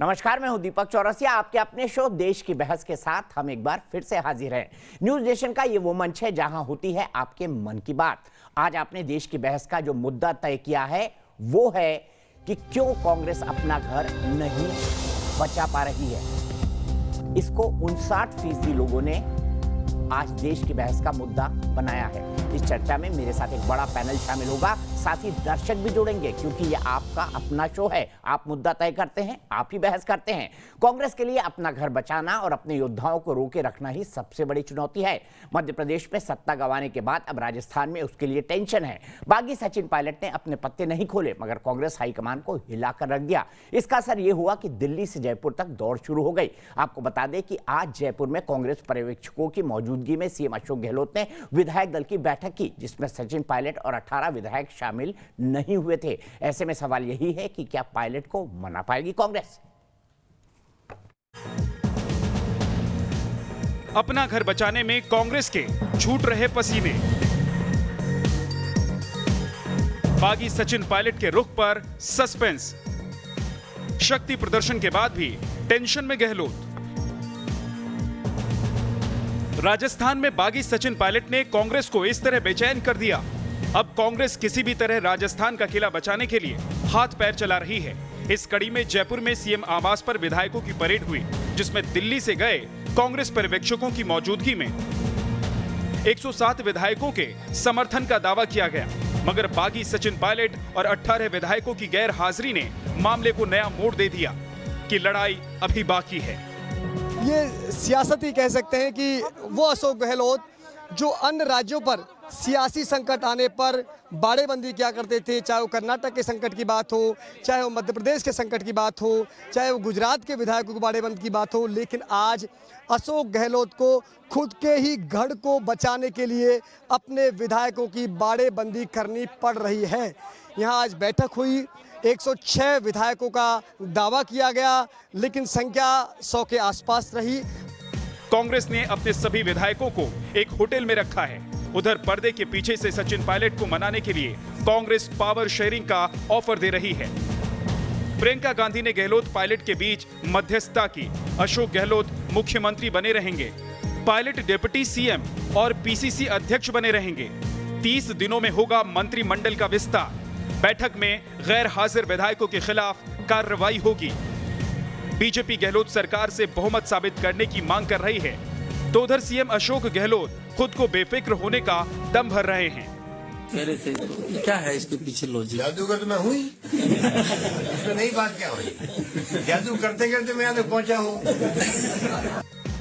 नमस्कार, मैं हूं दीपक चौरसिया। आपके अपने शो देश की बहस के साथ हम एक बार फिर से हाजिर हैं। न्यूज नेशन का ये वो मंच है जहां होती है आपके मन की बात। आज आपने देश की बहस का जो मुद्दा तय किया है वो है कि क्यों कांग्रेस अपना घर नहीं बचा पा रही है। इसको 59% लोगों ने आज देश की बहस का मुद्दा बनाया है। इस चर्चा में मेरे साथ एक बड़ा पैनल शामिल होगा, साथ ही दर्शक भी जुड़ेंगे, क्योंकि ये आपका अपना शो है। आप मुद्दा तय करते हैं, आप ही बहस करते हैं। कांग्रेस के लिए अपना घर बचाना और अपने योद्धाओं को रोके रखना ही सबसे बड़ी चुनौती है। मध्य प्रदेश में सत्ता गंवाने के बाद अब राजस्थान में उसके लिए टेंशन है। बागी सचिन पायलट ने अपने पत्ते नहीं खोले, मगर कांग्रेस हाईकमान को हिलाकर रख दिया। इसका असर यह हुआ कि दिल्ली से जयपुर तक दौड़ शुरू हो गई। आपको बता दें कि आज जयपुर में कांग्रेस पर्यवेक्षकों की मौजूदगी में सीएम अशोक गहलोत ने विधायक दल की बैठक की, जिसमें सचिन पायलट और 18 विधायक शामिल नहीं हुए थे। ऐसे में सवाल यही है कि क्या पायलट को मना पाएगी कांग्रेस? अपना घर बचाने में कांग्रेस के छूट रहे पसीने। बागी सचिन पायलट के रुख पर सस्पेंस। शक्ति प्रदर्शन के बाद भी टेंशन में गहलोत। राजस्थान में बागी सचिन पायलट ने कांग्रेस को इस तरह बेचैन कर दिया। अब कांग्रेस किसी भी तरह राजस्थान का किला बचाने के लिए हाथ पैर चला रही है। इस कड़ी में जयपुर में सीएम आवास पर विधायकों की परेड हुई, जिसमें दिल्ली से गए कांग्रेस पर्यवेक्षकों की मौजूदगी में 107 विधायकों के समर्थन का दावा किया गया। मगर बागी सचिन पायलट और 18 विधायकों की गैर हाजिरी ने मामले को नया मोड़ दे दिया कि लड़ाई अभी बाकी है। ये सियासत ही कह सकते हैं कि वो अशोक गहलोत जो अन्य राज्यों पर सियासी संकट आने पर बाड़ेबंदी किया करते थे, चाहे वो कर्नाटक के संकट की बात हो, चाहे वो मध्य प्रदेश के संकट की बात हो, चाहे वो गुजरात के विधायकों की बाड़ेबंदी की बात हो, लेकिन आज अशोक गहलोत को खुद के ही गढ़ को बचाने के लिए अपने विधायकों की बाड़ेबंदी करनी पड़ रही है। यहाँ आज बैठक हुई, 106 विधायकों का दावा किया गया, लेकिन संख्या 100 के आसपास रही। कांग्रेस ने अपने सभी विधायकों को एक होटल में रखा है। उधर पर्दे के पीछे से सचिन पायलट को मनाने के लिए कांग्रेस पावर शेयरिंग का ऑफर दे रही है। प्रियंका गांधी ने गहलोत पायलट के बीच मध्यस्थता की। अशोक गहलोत मुख्यमंत्री बने रहेंगे, पायलट डिप्टी सीएम और पीसीसी अध्यक्ष बने रहेंगे। 30 दिनों में होगा मंत्रिमंडल का विस्तार। बैठक में गैर हाजिर विधायकों के खिलाफ कार्रवाई होगी। बीजेपी गहलोत सरकार से बहुमत साबित करने की मांग कर रही है, तो उधर सीएम अशोक गहलोत खुद को बेफिक्र होने का दम भर रहे हैं। कह रहे थे क्या है इसके पीछे लॉजिक? जादूगर तो मैं हुई इसमें नई बात क्या हुई? जादू करते करते मैं यहाँ तक पहुँचा हूँ।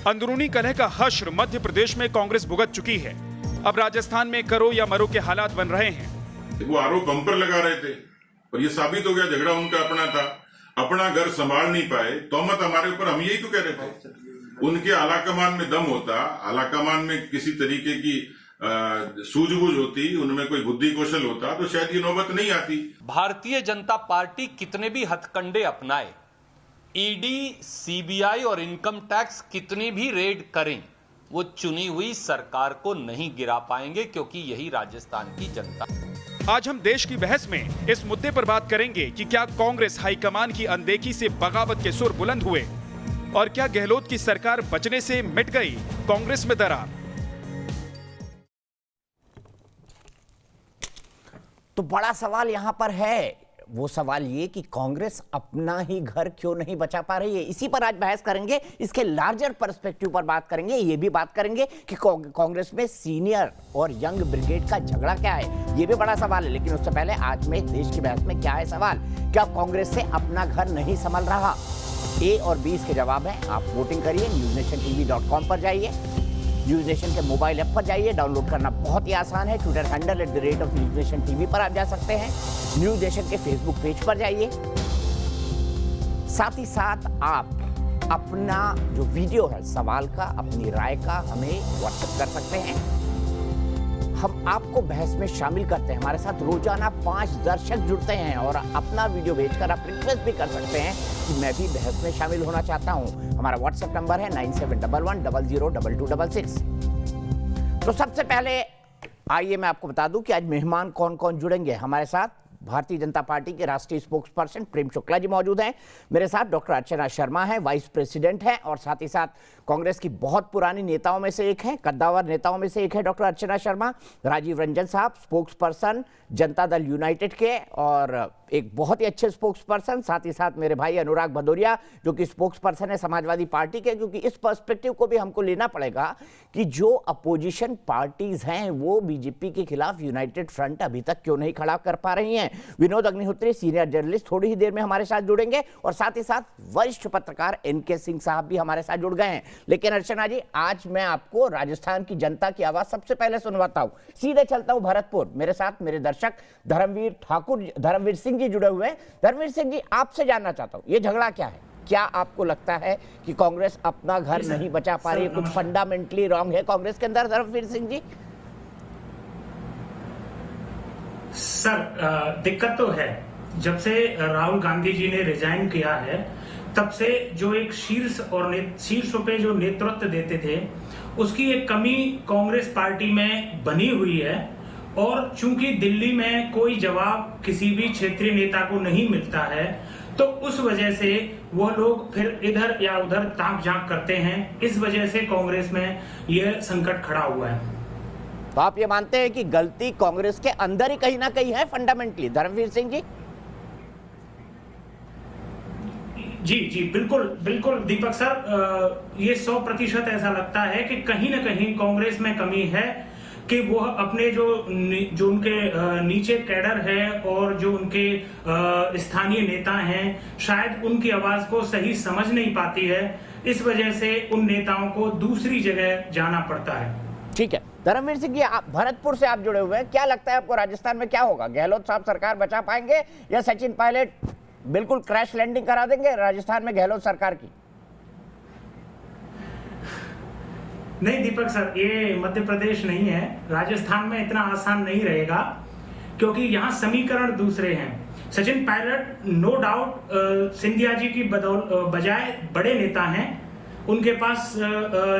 अंदरूनी कलह का हश्र मध्य प्रदेश में कांग्रेस भुगत चुकी है। अब राजस्थान में करो या मरो के हालात बन रहे हैं। वो आरोप हम पर लगा रहे थे और ये साबित हो गया झगड़ा उनका अपना था। अपना घर संभाल नहीं पाए, तोहमत हमारे ऊपर, हम यही तो कह रहे थे। उनके आलाकमान में दम होता, आलाकमान में किसी तरीके की सूझबूझ होती, उनमें कोई बुद्धि कौशल होता, तो शायद ये नौबत नहीं आती। भारतीय जनता पार्टी कितने भी हथकंडे अपनाए, ईडी, सीबीआई और इनकम टैक्स कितनी भी रेड करें, वो चुनी हुई सरकार को नहीं गिरा पाएंगे, क्योंकि यही राजस्थान की जनता। आज हम देश की बहस में इस मुद्दे पर बात करेंगे कि क्या कांग्रेस हाईकमान की अनदेखी से बगावत के सुर बुलंद हुए और क्या गहलोत की सरकार बचने से मिट गई कांग्रेस में दरार। तो बड़ा सवाल यहां पर है, वो सवाल ये कि कांग्रेस अपना ही घर क्यों नहीं बचा पा रही है। इसी पर आज बहस करेंगे। इसके लार्जर पर्सपेक्टिव पर बात करेंगे। ये भी बात करेंगे कि कांग्रेस में सीनियर और यंग ब्रिगेड का झगड़ा क्या है, ये भी बड़ा सवाल है। लेकिन उससे पहले आज में देश की बहस में क्या है सवाल, क्या कांग्रेस से अपना घर नहीं संभल रहा? ए और बी इसके जवाब है। आप वोटिंग करिए, newsnationtv.com पर जाइए, न्यूज नेशन के मोबाइल ऐप पर जाइए। डाउनलोड करना बहुत ही आसान है। ट्विटर हैंडल @NewsNationTV पर आप जा सकते हैं। न्यूज नेशन के फेसबुक पेज पर जाइए। साथ ही साथ आप अपना जो वीडियो है सवाल का, अपनी राय का हमें व्हाट्सएप कर सकते हैं। हम आपको बहस में शामिल करते हैं। हमारे साथ रोजाना 5 दर्शक जुड़ते हैं और अपना वीडियो भेजकर आप रिक्वेस्ट भी कर सकते हैं कि मैं भी बहस में शामिल होना चाहता हूं। हमारा व्हाट्सएप नंबर है 9711002266। तो सबसे पहले आइए मैं आपको बता दूं कि आज मेहमान कौन कौन जुड़ेंगे हमारे साथ। भारतीय जनता पार्टी के राष्ट्रीय स्पोक्स पर्सन प्रेम शुक्ला जी मौजूद हैं। मेरे साथ डॉक्टर अर्चना शर्मा है, वाइस प्रेसिडेंट है और साथ ही साथ कांग्रेस की बहुत पुरानी नेताओं में से एक है, कद्दावर नेताओं में से एक है डॉक्टर अर्चना शर्मा। राजीव रंजन साहब spokes person Janata Dal United के और एक बहुत ही अच्छे स्पोक्स पर्सन, साथ ही साथ मेरे भाई अनुराग भदौरिया जो कि स्पोक्स पर्सन है समाजवादी पार्टी के, क्योंकि इस पर्सपेक्टिव को भी हमको लेना पड़ेगा कि जो अपोजिशन पार्टीज हैं वो बीजेपी के खिलाफ यूनाइटेड फ्रंट अभी तक क्यों नहीं खड़ा कर पा रही हैं। विनोद अग्निहोत्री सीनियर जर्नलिस्ट थोड़ी ही देर में हमारे साथ जुड़ेंगे और साथ ही साथ वरिष्ठ पत्रकार एनके सिंह साहब भी हमारे साथ जुड़ गए हैं। लेकिन अर्चना जी, आज मैं आपको राजस्थान की जनता की आवाज सबसे पहले सुनवाता हूं। सीधे चलता हूं भरतपुर, मेरे साथ मेरे दर्शक धर्मवीर सिंह जी जुड़े हुए हैं। धर्मवीर सिंह जी, आपसे जानना चाहता हूं ये झगड़ा क्या है? क्या आपको लगता है कि कांग्रेस अपना घर नहीं बचा पा रही है? कुछ फंडामेंटली रॉन्ग है कांग्रेस के अंदर धर्मवीर सिंह जी? सर, दिक्कत तो है। जब से राहुल गांधी जी ने रिजाइन किया है तब से जो एक शीर्ष पे जो नेतृत्व देते थे उसकी एक कमी कांग्रेस पार्टी में बनी हुई है। और चूंकि दिल्ली में कोई जवाब किसी भी क्षेत्रीय नेता को नहीं मिलता है तो उस वजह से वह लोग फिर इधर या उधर ताक झांक करते हैं। इस वजह से कांग्रेस में यह संकट खड़ा हुआ है। तो आप ये मानते हैं कि गलती कांग्रेस के अंदर ही कहीं ना कहीं है फंडामेंटली, धर्मवीर सिंह जी? जी बिल्कुल दीपक सर, ये 100% ऐसा लगता है कि कहीं ना कहीं कांग्रेस में कमी है कि वो अपने जो उनके नीचे कैडर है और जो उनके स्थानीय नेता हैं शायद उनकी आवाज को सही समझ नहीं पाती है। इस वजह से उन नेताओं को दूसरी जगह जाना पड़ता है। ठीक है धर्मवीर सिंह जी, आप भरतपुर से आप जुड़े हुए हैं, क्या लगता है आपको राजस्थान में क्या होगा? गहलोत साहब सरकार बचा पाएंगे या सचिन पायलट बिल्कुल क्रैश लैंडिंग करा देंगे राजस्थान में गहलोत सरकार की? नहीं दीपक सर, ये मध्य प्रदेश नहीं है। राजस्थान में इतना आसान नहीं रहेगा क्योंकि यहाँ समीकरण दूसरे हैं। सचिन पायलट नो डाउट सिंधिया जी की बजाय बड़े नेता हैं। उनके पास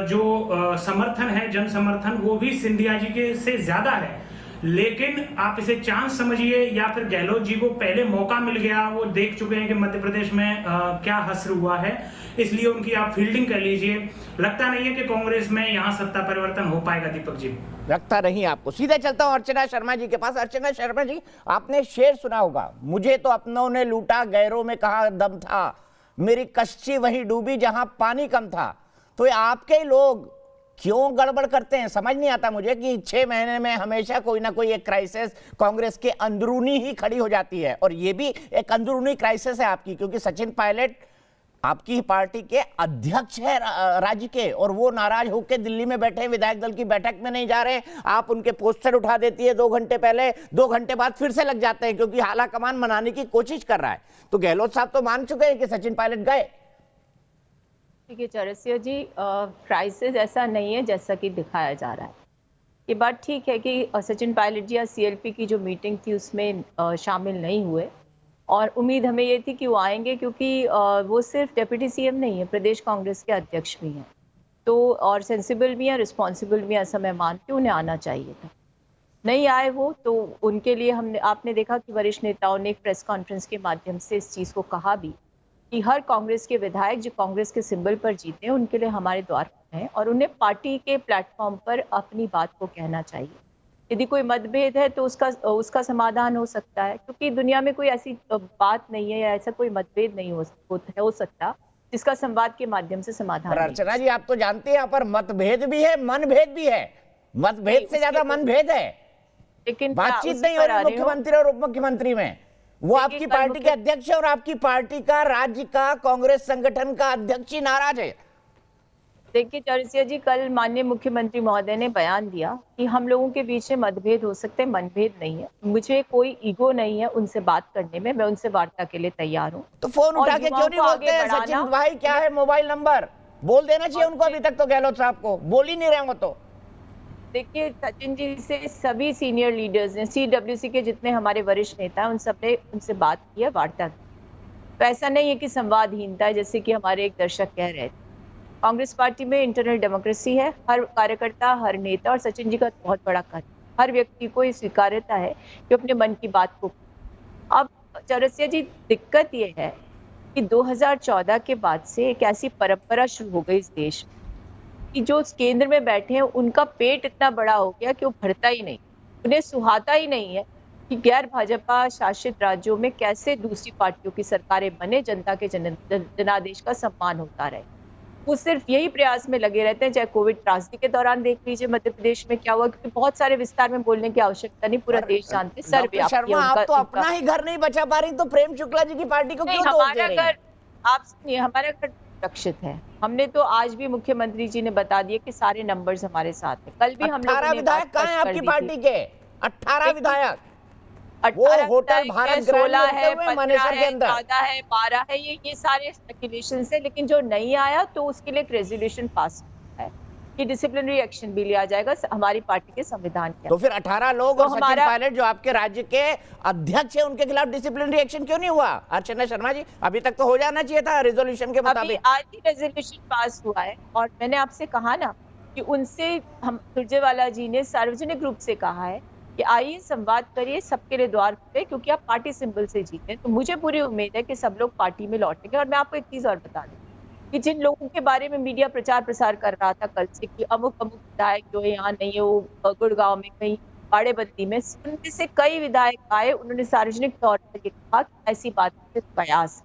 जो समर्थन है, जन समर्थन, वो भी सिंधिया जी के से ज्यादा है। लेकिन आप इसे चांस समझिए या फिर गहलोत जी को पहले मौका मिल गया, वो देख चुके हैं कि मध्य प्रदेश में क्या हश्र हुआ है, इसलिए उनकी आप फील्डिंग कर लीजिए। लगता नहीं है कि कांग्रेस में यहाँ सत्ता परिवर्तन हो पाएगा दीपक जी। लगता नहीं आपको? सीधे चलता हूं अर्चना शर्मा जी के पास। अर्चना शर्मा जी, आपने शेर सुना होगा, मुझे तो अपनों ने लूटा, गैरों में कहाँ दम था, मेरी कश्ती वहीं डूबी जहां पानी कम था। तो ये आपके ही लोग क्यों गड़बड़ करते हैं? समझ नहीं आता मुझे कि 6 महीने में हमेशा कोई ना कोई एक क्राइसिस कांग्रेस के अंदरूनी ही खड़ी हो जाती है। और ये भी एक अंदरूनी क्राइसिस है आपकी, क्योंकि सचिन पायलट आपकी पार्टी के अध्यक्ष है राज्य के, और वो नाराज होकर दिल्ली में बैठे, विधायक दल की बैठक में नहीं जा रहे। आप उनके पोस्टर उठा देती है 2 घंटे पहले, 2 घंटे बाद फिर से लग जाते हैं क्योंकि आला कमान मनाने की कोशिश कर रहा है। तो गहलोत साहब तो मान चुके हैं कि सचिन पायलट गए। ठीक है चौरसिया जी, क्राइसिस ऐसा नहीं है जैसा कि दिखाया जा रहा है। ये बात ठीक है कि सचिन पायलट जी या सीएलपी की जो मीटिंग थी उसमें शामिल नहीं हुए, और उम्मीद हमें ये थी कि वो आएंगे क्योंकि वो सिर्फ डिप्टी सीएम नहीं है, प्रदेश कांग्रेस के अध्यक्ष भी हैं, तो और सेंसिबल भी हैं, रिस्पॉन्सिबल भी हैं। ऐसा मैं मानती हूँ, उन्हें आना चाहिए था। नहीं आए वो, तो उनके लिए आपने देखा कि वरिष्ठ नेताओं ने एक प्रेस कॉन्फ्रेंस के माध्यम से इस चीज़ को कहा भी कि हर कांग्रेस के विधायक जो कांग्रेस के सिंबल पर जीते हैं उनके लिए हमारे द्वार हैं और उन्हें पार्टी के प्लेटफॉर्म पर अपनी बात को कहना चाहिए। यदि कोई मतभेद है तो उसका समाधान हो सकता है, क्योंकि दुनिया में कोई ऐसी बात नहीं है या ऐसा कोई मतभेद नहीं हो सकता जिसका संवाद के माध्यम से समाधान। अर्चना जी, आप तो जानते हैं यहाँ पर मतभेद भी है, मनभेद भी है। मतभेद से ज्यादा मनभेद है, लेकिन बातचीत नहीं हो रही मुख्यमंत्री और उप मुख्यमंत्री में। वो आपकी पार्टी के अध्यक्ष है और आपकी पार्टी का, राज्य का, कांग्रेस संगठन का अध्यक्ष ही नाराज है। देखिए चौरसिया जी, कल माननीय मुख्यमंत्री महोदय ने बयान दिया कि हम लोगों के बीच में मतभेद हो सकते हैं, मनभेद नहीं है। मुझे कोई ईगो नहीं है उनसे बात करने में, मैं उनसे वार्ता के लिए तैयार हूँ। तो फोन उठा के क्यों नहीं बोलते हैं सचिन भाई क्या है मोबाइल नंबर? बोल देना चाहिए उनको अभी तक तो, गहलोत साहब को बोल ही नहीं रहे हो तो। देखिए सचिन जी से सभी सीनियर लीडर्स ने, CWC के जितने हमारे वरिष्ठ नेता हैं, उन सब ने उनसे बात की है, वार्ता की। तो ऐसा नहीं है कि संवादहीनता है जैसे कि हमारे एक दर्शक कह रहे थे। कांग्रेस पार्टी में इंटरनल डेमोक्रेसी है, हर कार्यकर्ता, हर नेता, और सचिन जी का बहुत बड़ा कार्य, हर व्यक्ति को ये स्वीकार्यता है कि अपने मन की बात को, चौरसिया जी, दिक्कत ये है कि 2014 के बाद से एक ऐसी परंपरा शुरू हो गई इस देश में कि जो केंद्र में बैठे हैं उनका पेट इतना बड़ा हो गया कि वो भरता ही नहीं, उन्हें सुहाता ही नहीं है कि गैर भाजपा शासित राज्यों में कैसे दूसरी पार्टियों की सरकारें बने, जनता के जनादेश का सम्मान होता रहे। वो सिर्फ यही प्रयास में लगे रहते हैं। चाहे कोविड त्रासदी के दौरान देख लीजिए मध्य प्रदेश में क्या हुआ, क्योंकि बहुत सारे विस्तार में बोलने की आवश्यकता नहीं, पूरा देश जानते हैं। डॉक्टर शर्मा, आप तो अपना ही घर नहीं बचा पा रही, तो प्रेम शुक्ला जी की पार्टी को क्यों दोष दे रही हैं? आप सुनिए, हमारा घर सुरक्षित है। हमने तो आज भी मुख्यमंत्री जी ने बता दिया कि सारे नंबर्स हमारे साथ हैं। कल भी हम 18 विधायक कहाँ हैं आपकी पार्टी के? 18 विधायक, वो 18 होटल भारत ग्रैंड है, मानेसर के अंदर 14 है, 12 है, ये सारे स्पेकुलेशन है। लेकिन जो नहीं आया तो उसके लिए एक रेजोल्यूशन पास है कि डिसिप्लिनरी एक्शन भी लिया जाएगा हमारी पार्टी के संविधान के। तो फिर 18 लोग तो और सचिन पायलट जो आपके राज्य के अध्यक्ष है, उनके खिलाफ डिसिप्लिनरी एक्शन क्यों नहीं हुआ? अर्चना शर्मा जी, अभी तक तो हो जाना चाहिए था रेजोल्यूशन के मुताबिक। आज ही रेजोल्यूशन पास हुआ है और मैंने आपसे कहा ना कि उनसे हम सुरजेवाला जी ने सार्वजनिक रूप से कहा है कि आइए संवाद करिए, सबके लिए द्वार खुले, क्योंकि आप पार्टी सिंबल से जीते। तो मुझे पूरी उम्मीद है कि सब लोग पार्टी में लौटेंगे। और मैं आपको एक चीज और बता दूं कि जिन लोगों के बारे में मीडिया प्रचार प्रसार कर रहा था कल से कि अमुक अमुक विधायक जो है यहाँ नहीं है, वो गुड़गांव में कहीं बाड़ेबंदी में, उनमें से कई विधायक आए, उन्होंने सार्वजनिक तौर पर ये कहा कि ऐसी बात कयास।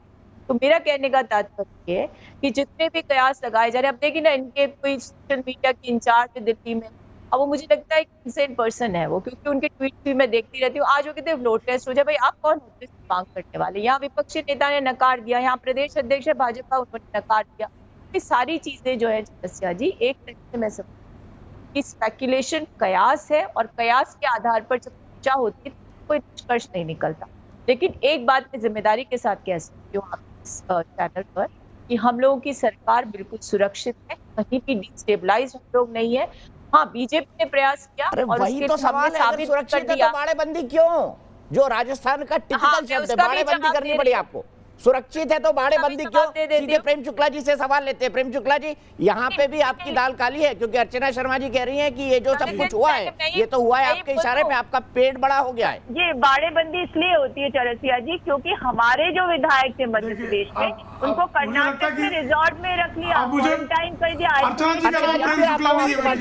तो मेरा कहने का तात्पर्य है कि जितने भी कयास लगाए जा रहे हैं, अब देखिए ना, इनके कोई सोशल मीडिया के इंचार्ज दिल्ली में, अब वो मुझे लगता है इंसेंट पर्सन है वो, क्योंकि उनके ट्वीट भी मैं देखती रहती हूँ। आज वो कहते हैं फ्लोर टेस्ट हो जाए। भाई आप कौन होते हैं मांग करने वाले? यहाँ विपक्षी नेता ने नकार दिया, यहाँ प्रदेश अध्यक्ष है भाजपा, उन्होंने नकार दिया। ये सारी चीजें जो है चौरसिया जी, एक तरह से मैं समझती कि स्पेकुलेशन कयास है, और कयास के आधार पर जब चर्चा होती है तो कोई निष्कर्ष नहीं निकलता। लेकिन एक बात मैं जिम्मेदारी के साथ कह सकती हूँ इस चैनल पर कि हम लोगों की सरकार बिल्कुल सुरक्षित है, कहीं भी डिस्टेबलाइज हम लोग नहीं है। हाँ, बीजेपी ने प्रयास किया और वही तो सवाल है, अगर सुरक्षित है तो बाड़ेबंदी क्यों? जो राजस्थान का टिपिकल शब्द है, बाड़ेबंदी करनी पड़ी आपको। सुरक्षित है तो बाड़ेबंदी क्यों? सीधे प्रेम शुक्ला जी से सवाल लेते हैं। प्रेम शुक्ला जी, यहाँ पे भी आपकी दाल काली है, क्योंकि अर्चना शर्मा जी कह रही हैं कि ये जो सब कुछ हुआ है, ये तो हुआ है आपके इशारे पे, आपका पेट बड़ा हो गया है। ये बाड़ेबंदी इसलिए होती है चौरसिया जी, क्योंकि हमारे जो विधायक थे मध्य प्रदेश में, उनको कर्नाटक में रिजॉर्ट में रख लिया, क्वारंटाइन कर दिया।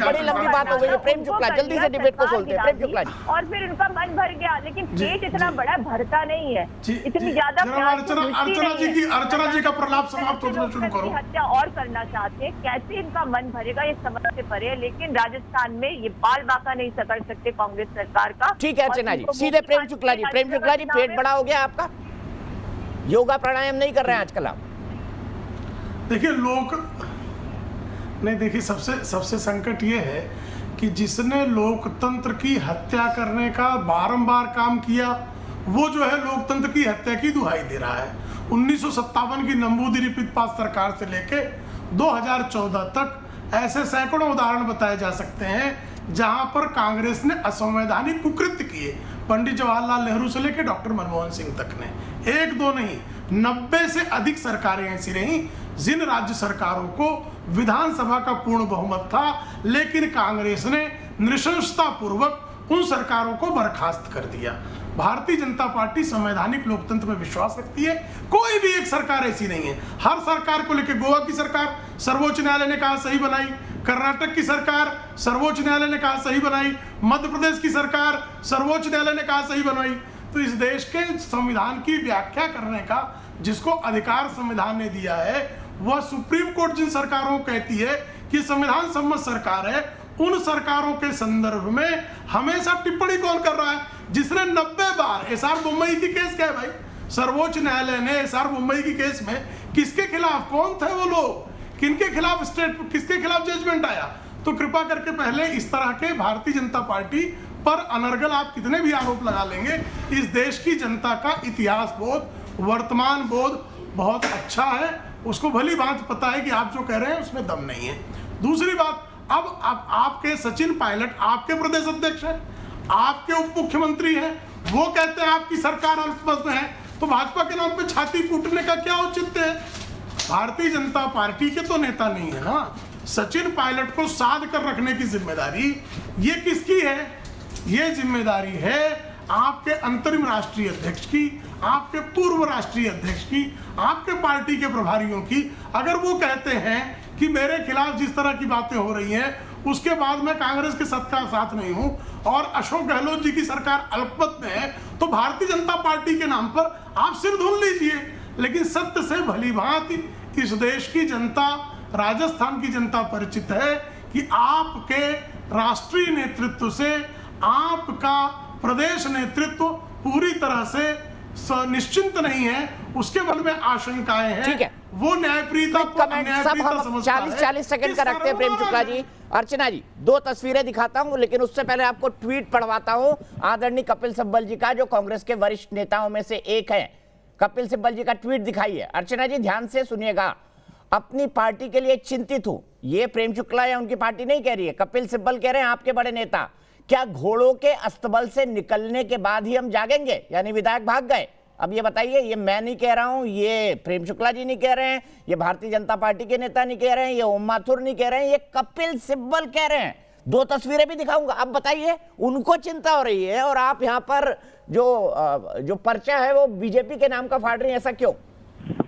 बड़ी लंबी बात हो गई है। प्रेम शुक्ला, जल्दी से डिबेट को खोलते हैं। प्रेम शुक्ला जी, और फिर उनका मन भर गया, लेकिन पेट इतना बड़ा भरता नहीं है, इतनी ज्यादा। अर्चना जी का प्रलाप समाप्त होना शुरू करो। हत्या और करना चाहते हैं, कैसे इनका मन भरेगा ये समझ से परे है। लेकिन राजस्थान में ये बाल बाका नहीं कर सकते कांग्रेस सरकार का। ठीक है अर्चना जी, सीधे प्रेम शुक्ला जी। प्रेम शुक्ला जी, पेट बड़ा हो गया आपका, योगा प्राणायाम नहीं कर रहे हैं आजकल आप? देखिए लोग नहीं, देखिए सबसे संकट ये है कि जिसने लोकतंत्र की हत्या करने का बारंबार काम किया, वो जो है लोकतंत्र की हत्या की दुहाई दे रहा है। 1957 की नंबूदिरी पास सरकार से लेके 2014 तक ऐसे सैकड़ों उदाहरण बताए जा सकते हैं जहां पर कांग्रेस ने असंवैधानिक कुकृत्य किए। पंडित जवाहरलाल नेहरू से लेकर डॉक्टर मनमोहन सिंह तक ने, एक दो नहीं 90 से अधिक सरकारें ऐसी रहीं जिन राज्य सरकारों को विधानसभा का पूर्ण बहुमत था, लेकिन कांग्रेस ने नृशंसता पूर्वक उन सरकारों को बर्खास्त कर दिया। भारतीय जनता पार्टी संवैधानिक लोकतंत्र में विश्वास रखती है। कोई भी एक सरकार ऐसी नहीं है। हर सरकार को लेकर, गोवा की सरकार सर्वोच्च न्यायालय ने कहा सही बनाई, कर्नाटक की सरकार सर्वोच्च न्यायालय ने कहा सही बनाई, मध्य प्रदेश की सरकार सर्वोच्च न्यायालय ने कहा सही बनाई। तो इस देश के संविधान की व्याख्या करने का जिसको अधिकार संविधान ने दिया है, वह सुप्रीम कोर्ट जिन सरकारों को कहती है कि संविधान सम्मत सरकार है, उन सरकारों के संदर्भ में हमेशा टिप्पणी कौन कर रहा है? जिसने 90 बार एसआर मुंबई की केस क्या है भाई, सर्वोच्च न्यायालय ने एसआर मुंबई की केस में किसके खिलाफ, कौन थे वो लोग, किनके खिलाफ किसके खिलाफ जजमेंट आया? तो कृपा करके पहले इस तरह के भारतीय जनता पार्टी पर अनर्गल आप कितने भी आरोप लगा लेंगे, इस देश की जनता का इतिहास बोध, वर्तमान बोध बहुत अच्छा है, उसको भली बात पता है कि आप जो कह रहे हैं उसमें दम नहीं है। दूसरी बात, अब आपके सचिन पायलट आपके प्रदेश अध्यक्ष हैं, आपके उप मुख्यमंत्री हैं, वो कहते हैं आपकी सरकार अल्पमत में है, तो भाजपा के नाम पे छाती कूटने का क्या औचित्य है? भारतीय जनता पार्टी के तो नेता नहीं है ना। सचिन पायलट को साध कर रखने की जिम्मेदारी ये किसकी है? ये जिम्मेदारी है आपके अंतरिम राष्ट्रीय अध्यक्ष की, आपके पूर्व राष्ट्रीय अध्यक्ष की, आपके पार्टी के प्रभारियों की, अगर वो कहते हैं कि मेरे खिलाफ जिस तरह की बातें हो रही हैं उसके बाद मैं कांग्रेस के साथ नहीं हूं और अशोक गहलोत जी की सरकार अल्पमत में है, तो भारतीय जनता पार्टी के नाम पर आप सिर धुन लीजिए। लेकिन सत्य से भली भांति इस देश की जनता, राजस्थान की जनता परिचित है कि आपके राष्ट्रीय नेतृत्व से आपका प्रदेश नेतृत्व पूरी तरह से निश्चिंत नहीं है, उसके बल में आशंकाएं हैं। ठीक है, वो न्यायप्रियता को सब हम 40 सेकंड का रखते हैं। प्रेम शुक्ला जी, अर्चना जी, 2 तस्वीरें दिखाता हूं, लेकिन उससे पहले आपको ट्वीट पढ़वाता हूं आदरणीय कपिल सिब्बल जी का, जो कांग्रेस के वरिष्ठ नेताओं में से एक है। कपिल सिब्बल जी का ट्वीट दिखाइए। अर्चना जी ध्यान से सुनिएगा। अपनी पार्टी के लिए चिंतित हूं, ये प्रेम शुक्ला या उनकी पार्टी नहीं कह रही है, कपिल सिब्बल कह रहे हैं, आपके बड़े नेता। क्या घोड़ों के अस्तबल से निकलने के बाद ही हम जागेंगे, यानी विधायक भाग गए? अब ये बताइए, ये मैं नहीं कह रहा हूं, ये प्रेम शुक्ला जी नहीं कह रहे हैं, ये भारतीय जनता पार्टी के नेता नहीं कह रहे हैं, ये ओम माथुर नहीं कह रहे हैं, ये कपिल सिब्बल कह रहे हैं। 2 तस्वीरें भी दिखाऊंगा। अब बताइए, उनको चिंता हो रही है और आप यहाँ पर जो पर्चा है वो बीजेपी के नाम का फाड़ रही है, ऐसा क्यों?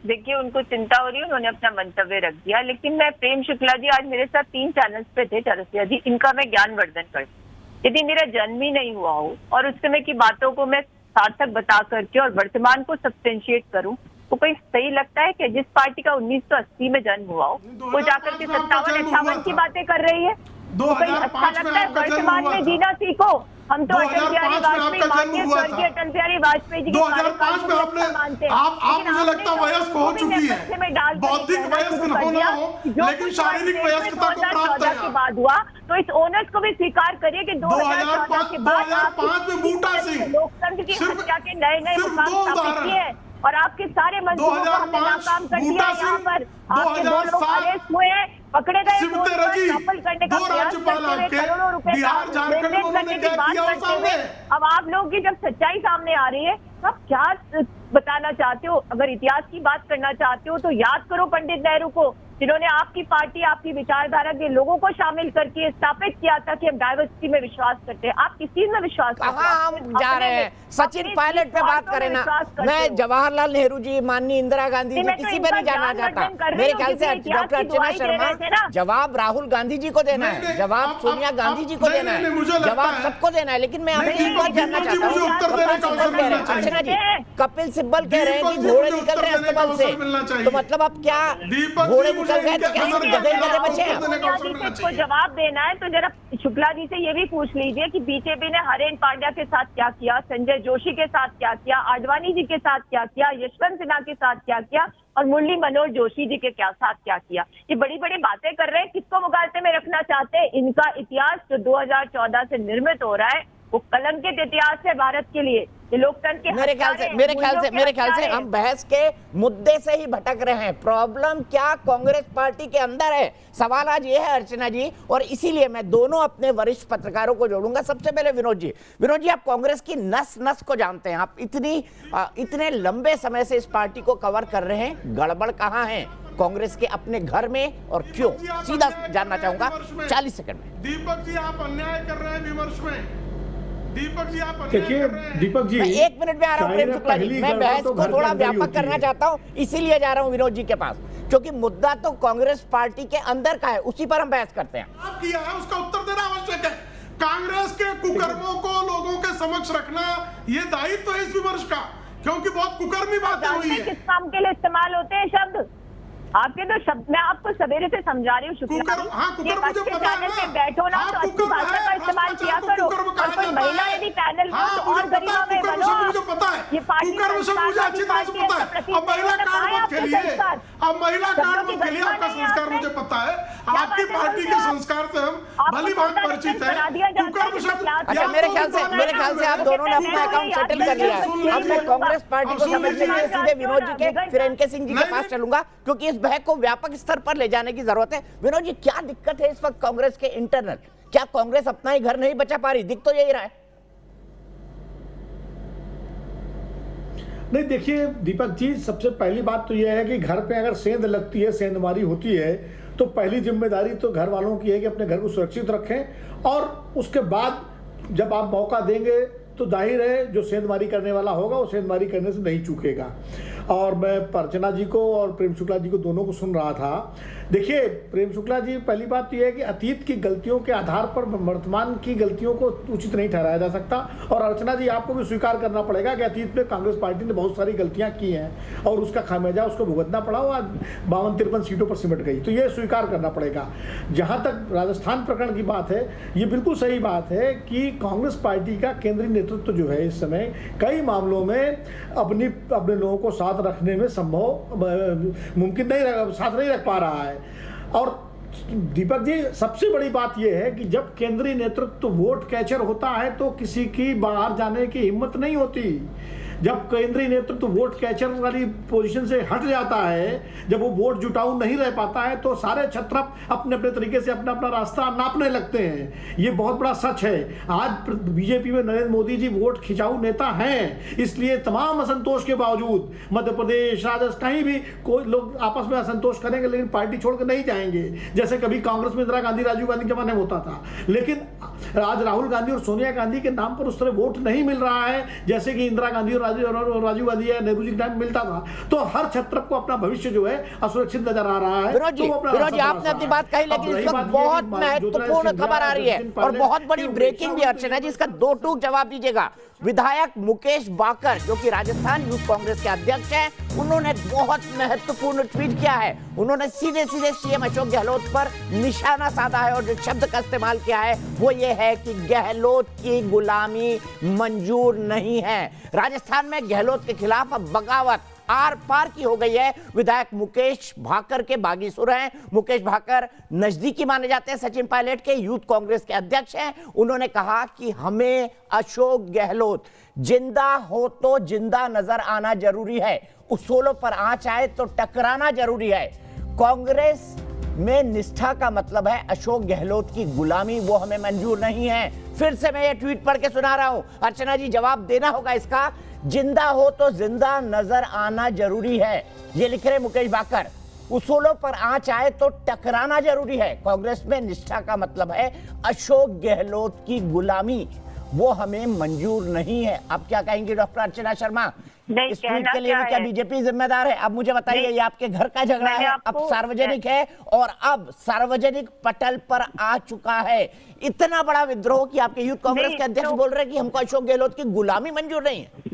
देखिए, उनको चिंता हो रही है, उन्होंने अपना मंतव्य रख दिया। लेकिन मैं प्रेम शुक्ला जी आज मेरे साथ 3 चैनल्स पे थे चौरसिया जी, इनका मैं ज्ञानवर्धन करती। यदि मेरा जन्म ही नहीं हुआ हो और उस समय की बातों को मैं सार्थक बता करके और वर्तमान को सब्सटेंशिएट करूं, तो कोई सही लगता है कि जिस पार्टी का 1980 में जन्म हुआ हो वो जाकर के 57-58 की बातें कर रही है? तो कोई अच्छा लगता है? वर्तमान में जीना सीखो। हम तो अटल बिहारी वाजपेयी मानते हैं, स्वर्गीय अटल बिहारी वाजपेयी जी 2005 में आपने आप मुझे लगता है वयस्क हो चुकी है, बौद्धिक वयस्क होना हो लेकिन शारीरिक वयस्कता को प्राप्त है। के बाद हुआ, तो इस ओनर्स को भी स्वीकार करिए कि 2014 के बाद 2005 में बूटा सिंह लोकतंत्र की हत्या के नए मुकाम स्थापित किए हैं और आपके सारे मंत्रियों को हमने नाकाम कर दिया। यहाँ पर आपके 2 लोग अरेस्ट हुए हैं, पकड़े गए, सफल करने का प्रयास करते हुए करोड़ों रुपए लेन-देन करने की बात करते हुए। अब आप लोगों की जब सच्चाई सामने आ रही है, तो आप क्या बताना चाहते हो? अगर इतिहास की बात करना चाहते हो तो याद करो पंडित नेहरू को, जिन्होंने आपकी पार्टी, आपकी विचारधारा के लोगों को शामिल करके स्थापित किया था कि हम डाइवर्सिटी में विश्वास करते हैं। आप किस चीज में विश्वास करते हैं? हम जा रहे हैं सचिन पायलट पे बात करें ना। मैं जवाहरलाल नेहरू जी, माननीय इंदिरा गांधी जी, किसी पे नहीं जाना चाहता। मेरे ख्याल से डॉक्टर अर्चना शर्मा, जवाब राहुल गांधी जी को देना है, जवाब सोनिया गांधी जी को देना है, जवाब सबको देना है। लेकिन मैं आपसे एक बात जानना चाहता हूँ, अर्चना जी, कपिल सिब्बल कह रहे हैं कि घोड़े निकल रहे हैं अस्तबल से, तो मतलब आप क्या घोड़े निकल गए तो क्या गधे बचे हैं? को जवाब देना है तो जरा शुक्ला जी से ये भी पूछ लीजिए कि बीजेपी ने हरेन पांड्या के साथ क्या किया, संजय जोशी के साथ क्या किया, आडवाणी जी के साथ क्या किया, यशवंत सिन्हा के साथ क्या किया और मुरली मनोहर जोशी जी के साथ क्या किया। ये बड़ी बड़ी बातें कर रहे हैं, किसको मुकाबले में रखना चाहते हैं? इनका इतिहास जो 2014 से निर्मित हो रहा है वो कलंकित इतिहास है भारत के लिए। ये लोकतंत्र के मेरे ख्याल से हम बहस के मुद्दे से ही भटक रहे हैं। प्रॉब्लम क्या कांग्रेस पार्टी के अंदर है, सवाल आज ये है अर्चना जी। और इसीलिए मैं दोनों अपने वरिष्ठ पत्रकारों को जोड़ूंगा। सबसे पहले विनोद जी, आप कांग्रेस की नस नस को जानते हैं, आप इतने लंबे समय से इस पार्टी को कवर कर रहे हैं, गड़बड़ कहाँ है कांग्रेस के अपने घर में और क्यों? सीधा जानना चाहूंगा 40 सेकंड में। दीपक जी, आप अन्याय कर रहे हैं विमर्श में। दीपक जी, आप देखिए, दीपक जी, मैं 1 मिनट में आ रहा हूँ प्रेम शुक्ला जी, मैं बहस को थोड़ा व्यापक करना चाहता हूँ, इसीलिए जा रहा हूँ विनोद जी के पास, क्योंकि मुद्दा तो कांग्रेस पार्टी के अंदर का है, उसी पर हम बहस करते हैं। आप किया है उसका उत्तर देना आवश्यक है। कांग्रेस के कुकर्मों को लोगों के समक्ष रखना ये दायित्व है इस विमर्श का, क्योंकि बहुत कुकर्मी बातें हुई है। किस काम के लिए इस्तेमाल होते हैं शब्द? आपके तो शब्द मैं आपको सवेरे से समझा रही हूँ शुक्ला जी, पैनल पे बैठो ना तो अच्छी भाषा का इस्तेमाल किया करो। और कोई महिला यदि पैनल हो तो और गरिमा में बनो। ये पार्टी अब महिला कार्ड के लिए आपका संस्कार मुझे पता है, आपकी पार्टी के संस्कार से हम भली भांति परिचित है। अच्छा, मेरे ख्याल से आप दोनों ने अपना अकाउंट सेटल कर लिया है। अब मैं कांग्रेस पार्टी को समझने के लिए सीधे विनोद जी के फिर एनके सिंह जी के पास चलूंगा, क्योंकि इस बहस को व्यापक स्तर पर ले जाने की जरूरत है। विनोद जी, क्या दिक्कत है इस वक्त कांग्रेस के इंटरनल? क्या कांग्रेस अपना ही घर नहीं बचा पा रही? दिख तो यही रहा है। नहीं, देखिए दीपक जी, सबसे पहली बात तो यह है कि घर पे अगर सेंध लगती है, सेंधमारी होती है, तो पहली जिम्मेदारी तो घर वालों की है कि अपने घर को सुरक्षित रखें, और उसके बाद जब आप मौका देंगे तो जाहिर है जो सेंधमारी करने वाला होगा वो सेंधमारी करने से नहीं चूकेगा। और मैं अर्चना जी को और प्रेम शुक्ला जी को दोनों को सुन रहा था। देखिए प्रेम शुक्ला जी, पहली बात तो यह है कि अतीत की गलतियों के आधार पर वर्तमान की गलतियों को उचित नहीं ठहराया जा सकता। और अर्चना जी, आपको भी स्वीकार करना पड़ेगा कि अतीत में कांग्रेस पार्टी ने बहुत सारी गलतियां की हैं और उसका खामियाजा उसको भुगतना पड़ा, वो 52-53 सीटों पर सिमट गई, तो ये स्वीकार करना पड़ेगा। जहां तक राजस्थान प्रकरण की बात है, ये बिल्कुल सही बात है कि कांग्रेस पार्टी का केंद्रीय नेतृत्व जो है इस समय कई मामलों में अपने लोगों को साथ रखने में मुमकिन नहीं, साथ नहीं रख पा रहा है। और दीपक जी, सबसे बड़ी बात यह है कि जब केंद्रीय नेतृत्व वोट कैचर होता है तो किसी की बाहर जाने की हिम्मत नहीं होती। जब केंद्रीय नेतृत्व वोट कैचर वाली पोजीशन से हट जाता है, जब वो वोट जुटाऊ नहीं रह पाता है, तो सारे छत्रप अपने अपने तरीके से अपना अपना रास्ता नापने लगते हैं। ये बहुत बड़ा सच है। आज बीजेपी में नरेंद्र मोदी जी वोट खिंचाऊ नेता हैं, इसलिए तमाम असंतोष के बावजूद मध्य प्रदेश, राजस्थान, कहीं भी कोई लोग आपस में असंतोष करेंगे लेकिन पार्टी छोड़कर नहीं जाएंगे। जैसे कभी कांग्रेस में इंदिरा गांधी, राजीव गांधी के जमाने में होता था, लेकिन आज राहुल गांधी और सोनिया गांधी के नाम पर उस तरह वोट नहीं मिल रहा है जैसे कि इंदिरा गांधी और राजीव गांधी या नेहरू जी के टाइम मिलता था। तो हर छत्रप को अपना भविष्य जो है असुरक्षित नजर आ रहा है। विनोद जी, आपने अपनी बात कही, लेकिन इस वक्त बहुत महत्वपूर्ण खबर आ रही है और बहुत बड़ी ब्रेकिंग भी। अर्चना जी, इसका 2 टूक जवाब दीजिएगा। विधायक मुकेश बाकर, जो कि राजस्थान यूथ कांग्रेस के अध्यक्ष हैं, उन्होंने बहुत महत्वपूर्ण ट्वीट किया है। उन्होंने सीधे सीधे सीएम अशोक गहलोत पर निशाना साधा है और जो शब्द का इस्तेमाल किया है वो ये है कि गहलोत की गुलामी मंजूर नहीं है। राजस्थान में गहलोत के खिलाफ अब बगावत आर पार की हो गई है। विधायक मुकेश भाकर के बागी सुर हैं। मुकेश भाकर नजदीकी माने जाते हैं सचिन पायलट के, यूथ कांग्रेस के अध्यक्ष हैं। उन्होंने कहा कि हमें अशोक गहलोत जिंदा हो तो जिंदा नजर आना जरूरी है, उसूलों पर आंच आए तो टकराना जरूरी है। कांग्रेस में निष्ठा का मतलब है अशोक गहलोत की गुलामी, वो हमें मंजूर नहीं है। फिर से मैं ये ट्वीट पढ़ के सुना रहा हूं, अर्चना जी जवाब देना होगा इसका। जिंदा हो तो जिंदा नजर आना जरूरी है, ये लिख रहे मुकेश भाकर। उसूलों पर आंच आए तो टकराना जरूरी है। कांग्रेस में निष्ठा का मतलब है अशोक गहलोत की गुलामी, वो हमें मंजूर नहीं है। अब क्या कहेंगे डॉक्टर अर्चना शर्मा? इस ट्वीट के लिए क्या बीजेपी जिम्मेदार है? अब मुझे बताइए, ये आपके घर का झगड़ा है, अब सार्वजनिक है और अब सार्वजनिक पटल पर आ चुका है। इतना बड़ा विद्रोह कि आपके यूथ कांग्रेस के अध्यक्ष बोल रहे हैं कि हमको अशोक गहलोत की गुलामी मंजूर नहीं है।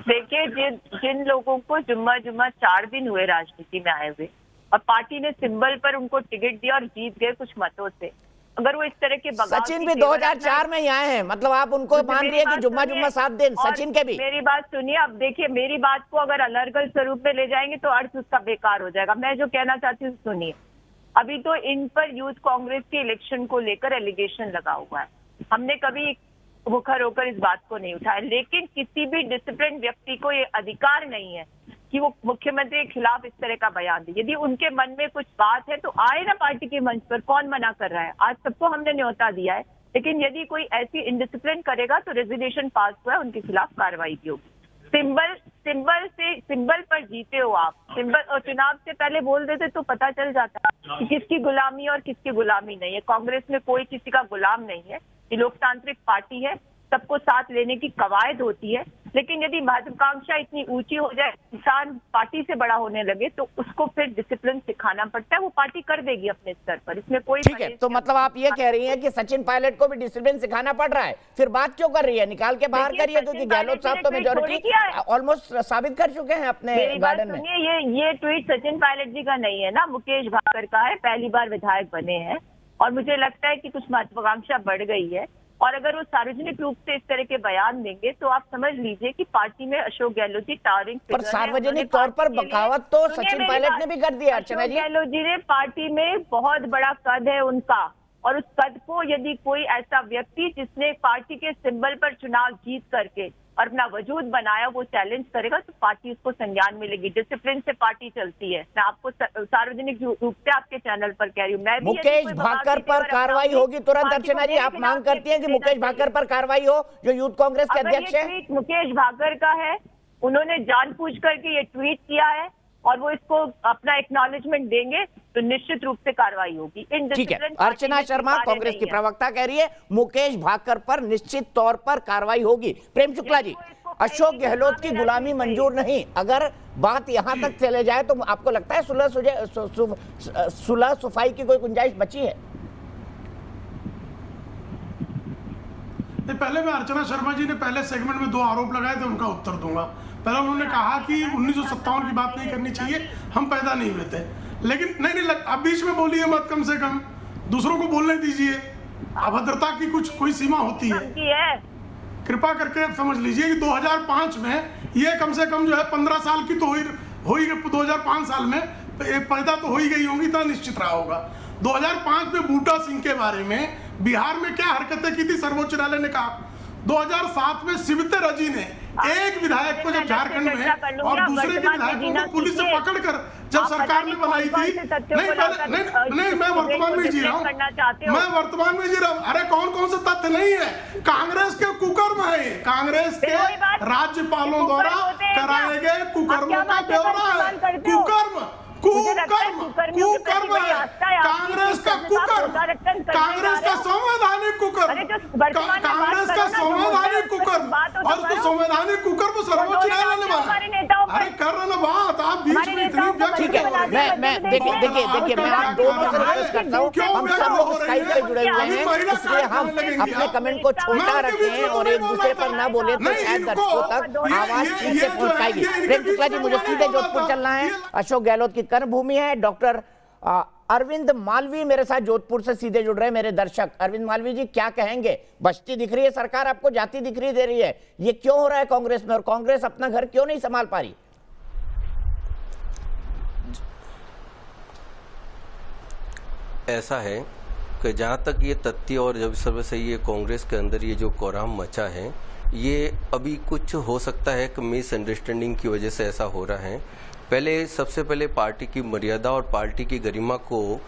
देखिए, जिन लोगों को जुम्मा 4 दिन हुए राजनीति में आए हुए और पार्टी ने सिंबल पर उनको टिकट दिया और जीत गए कुछ मतों से, अगर वो इस तरह के सचिन भी 2004 में ही आए हैं, मतलब आप उनको मान रही है कि जुम्मा 7 दिन सचिन के भी। मेरी बात सुनिए, अब देखिए मेरी बात को अगर अलर्गल स्वरूप में ले जाएंगे तो अर्थ उसका बेकार हो जाएगा। मैं जो कहना चाहती हूँ सुनिए। अभी तो इन पर यूथ कांग्रेस के इलेक्शन को लेकर एलिगेशन लगा हुआ है। हमने कभी मुखर होकर इस बात को नहीं उठाया, लेकिन किसी भी डिसिप्लिन व्यक्ति को ये अधिकार नहीं है कि वो मुख्यमंत्री के खिलाफ इस तरह का बयान दे। यदि उनके मन में कुछ बात है तो आए ना पार्टी के मंच पर, कौन मना कर रहा है? आज सबको हमने न्योता दिया है, लेकिन यदि कोई ऐसी इनडिसिप्लिन करेगा तो रेजोल्यूशन पास हुआ है, उनके खिलाफ कार्रवाई की होगी। सिंबल पर जीते हो आप, सिंबल, और चुनाव से पहले बोल देते तो पता चल जाता कि किसकी गुलामी और किसकी गुलामी नहीं है। कांग्रेस में कोई किसी का गुलाम नहीं है, ये लोकतांत्रिक पार्टी है, सबको साथ लेने की कवायद होती है। लेकिन यदि महत्वाकांक्षा इतनी ऊंची हो जाए, इंसान पार्टी से बड़ा होने लगे, तो उसको फिर डिसिप्लिन सिखाना पड़ता है। वो पार्टी कर देगी अपने स्तर पर, इसमें कोई ठीक है। तो मतलब आप ये कह रही हैं कि सचिन पायलट को भी डिसिप्लिन सिखाना पड़ रहा है, फिर बात क्यों कर रही है? निकाल के बाहर करिए, क्योंकि गहलोत साहब तो मेजॉरिटी ऑलमोस्ट साबित कर चुके हैं अपने गार्डन में। ये ट्वीट सचिन पायलट जी का नहीं है ना, मुकेश भाकर का है, पहली बार विधायक बने हैं और मुझे लगता है कि कुछ महत्वाकांक्षा बढ़ गई है। और अगर वो सार्वजनिक रूप से इस तरह के बयान देंगे तो आप समझ लीजिए कि पार्टी में अशोक गहलोत जी टावरिंग पर सार्वजनिक तौर पर बगावत तो सचिन पायलट ने भी कर दिया। अर्चना जी, गहलोत जी ने पार्टी में बहुत बड़ा कद है उनका, और उस कद को यदि कोई ऐसा व्यक्ति जिसने पार्टी के सिंबल पर चुनाव जीत करके और अपना वजूद बनाया वो चैलेंज करेगा तो पार्टी उसको संज्ञान मिलेगी। डिसिप्लिन से पार्टी चलती है। मैं आपको सार्वजनिक रूप से आपके चैनल पर कह रही हूँ। मैं मुकेश भाकर पर कार्रवाई होगी तुरंत। अर्चना जी, आप मांग करती हैं कि मुकेश भाकर पर कार्रवाई हो, जो यूथ कांग्रेस के अध्यक्ष हैं? मुकेश भाकर का है, उन्होंने जानबूझ करके ये ट्वीट किया है और वो इसको अपना एक्नॉलेजमेंट देंगे तो निश्चित रूप से कार्रवाई होगी। ठीक है, अर्चना शर्मा कांग्रेस की प्रवक्ता कह रही है मुकेश भाकर पर निश्चित तौर पर कार्रवाई होगी। प्रेम शुक्ला जी, अशोक गहलोत की गुलामी मंजूर नहीं, अगर बात यहां तक चले जाए तो आपको लगता है सुलह सुफाई की कोई गुंजाइश बची है? पहले मैं अर्चना शर्मा जी ने पहले सेगमेंट में 2 आरोप लगाए थे, उनका उत्तर दूंगा। पहले उन्होंने कहा कि 1957 की बात नहीं करनी चाहिए, हम पैदा नहीं हुए थे, लेकिन नहीं आप बीच में बोलिए मत, कम से कम दूसरों को बोलने दीजिए। अभद्रता की कोई सीमा होती है, कृपा करके आप समझ लीजिए कि 2005 में ये कम से कम जो है 15 साल की तो हो ही 2005 साल में पैदा तो हो ही गई होंगी, इतना निश्चित रहा होगा। 2005 में बूटा सिंह के बारे में बिहार में क्या हरकतें की थी सर्वोच्च न्यायालय ने कहा। 2007 में सिबते रजी ने एक विधायक को जब झारखंड में और दूसरे के विधायकों को पुलिस से पकड़कर जब सरकार ने बनाई थी, नहीं मैं वर्तमान में जी रहा हूँ, मैं वर्तमान में जी रहा हूँ। अरे कौन कौन से तथ्य नहीं है, कांग्रेस के कुकर्म है, कांग्रेस के राज्यपालों द्वारा कराए गए कुकर्मों का ब्यौरा है। कुकर्म है कांग्रेस का कुकर्म, कांग्रेस का संवैधानिक कुकर्म, कांग्रेस का संवैधानिक कुकर्म, और उसको संवैधानिक कुकर्म सर्वोच्च न्यायालय ने माना। अरे कर रहे ना बात आप बीच में इतनी। ठीक है, मैं देखिए मैं आप दोनों से रिक्वेस्ट करता हूं, हम सब लोग स्काइप पे जुड़े हुए हैं, इसलिए हम अपने कमेंट को छोटा रखें और एक दूसरे पर ना बोले तो शायद दर्शकों तक आवाज ठीक से पहुंच पाएगी। प्रेम शुक्ला जी, मुझे सीधे जोधपुर चलना है, अशोक गहलोत की कर्मभूमि है। डॉक्टर अरविंद मालवी मेरे साथ जोधपुर से सीधे जुड़ रहे हैं मेरे दर्शक। अरविंद मालवी जी, क्या कहेंगे? बचती दिख रही है सरकार, आपको जाती दिख रही दे रही है, ये क्यों हो रहा है कांग्रेस में, और कांग्रेस अपना घर क्यों नहीं संभाल पा रही? ऐसा है कि जहां तक ये तथ्य और जब सर्वे से ये कांग्रेस के अंदर ये जो कोहराम मचा है, ये अभी कुछ हो सकता है कि मिसअंडरस्टैंडिंग की वजह से ऐसा हो रहा है। सबसे पहले पार्टी की मर्यादा और पार्टी की गरिमा को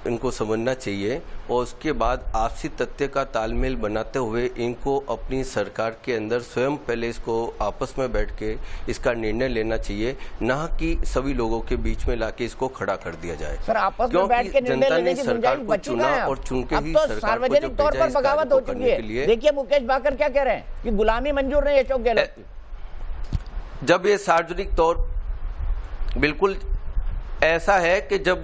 इनको समझना चाहिए, और उसके बाद आपसी तथ्य का तालमेल बनाते हुए इनको अपनी सरकार के अंदर स्वयं पहले इसको आपस में बैठ के इसका निर्णय लेना चाहिए, न कि सभी लोगों के बीच में लाके इसको खड़ा कर दिया जाए। सर, आपस में बैठ के निर्णय लेने की गुंजाइश बची ना है, और चुन के ही सार्वजनिक तौर पर बगावत हो चुकी है। देखिए मुकेश भाकर क्या कह रहे हैं कि गुलामी मंजूर नहीं अशोक गहलोत की। जब ये सार्वजनिक तौर बिल्कुल ऐसा है कि जब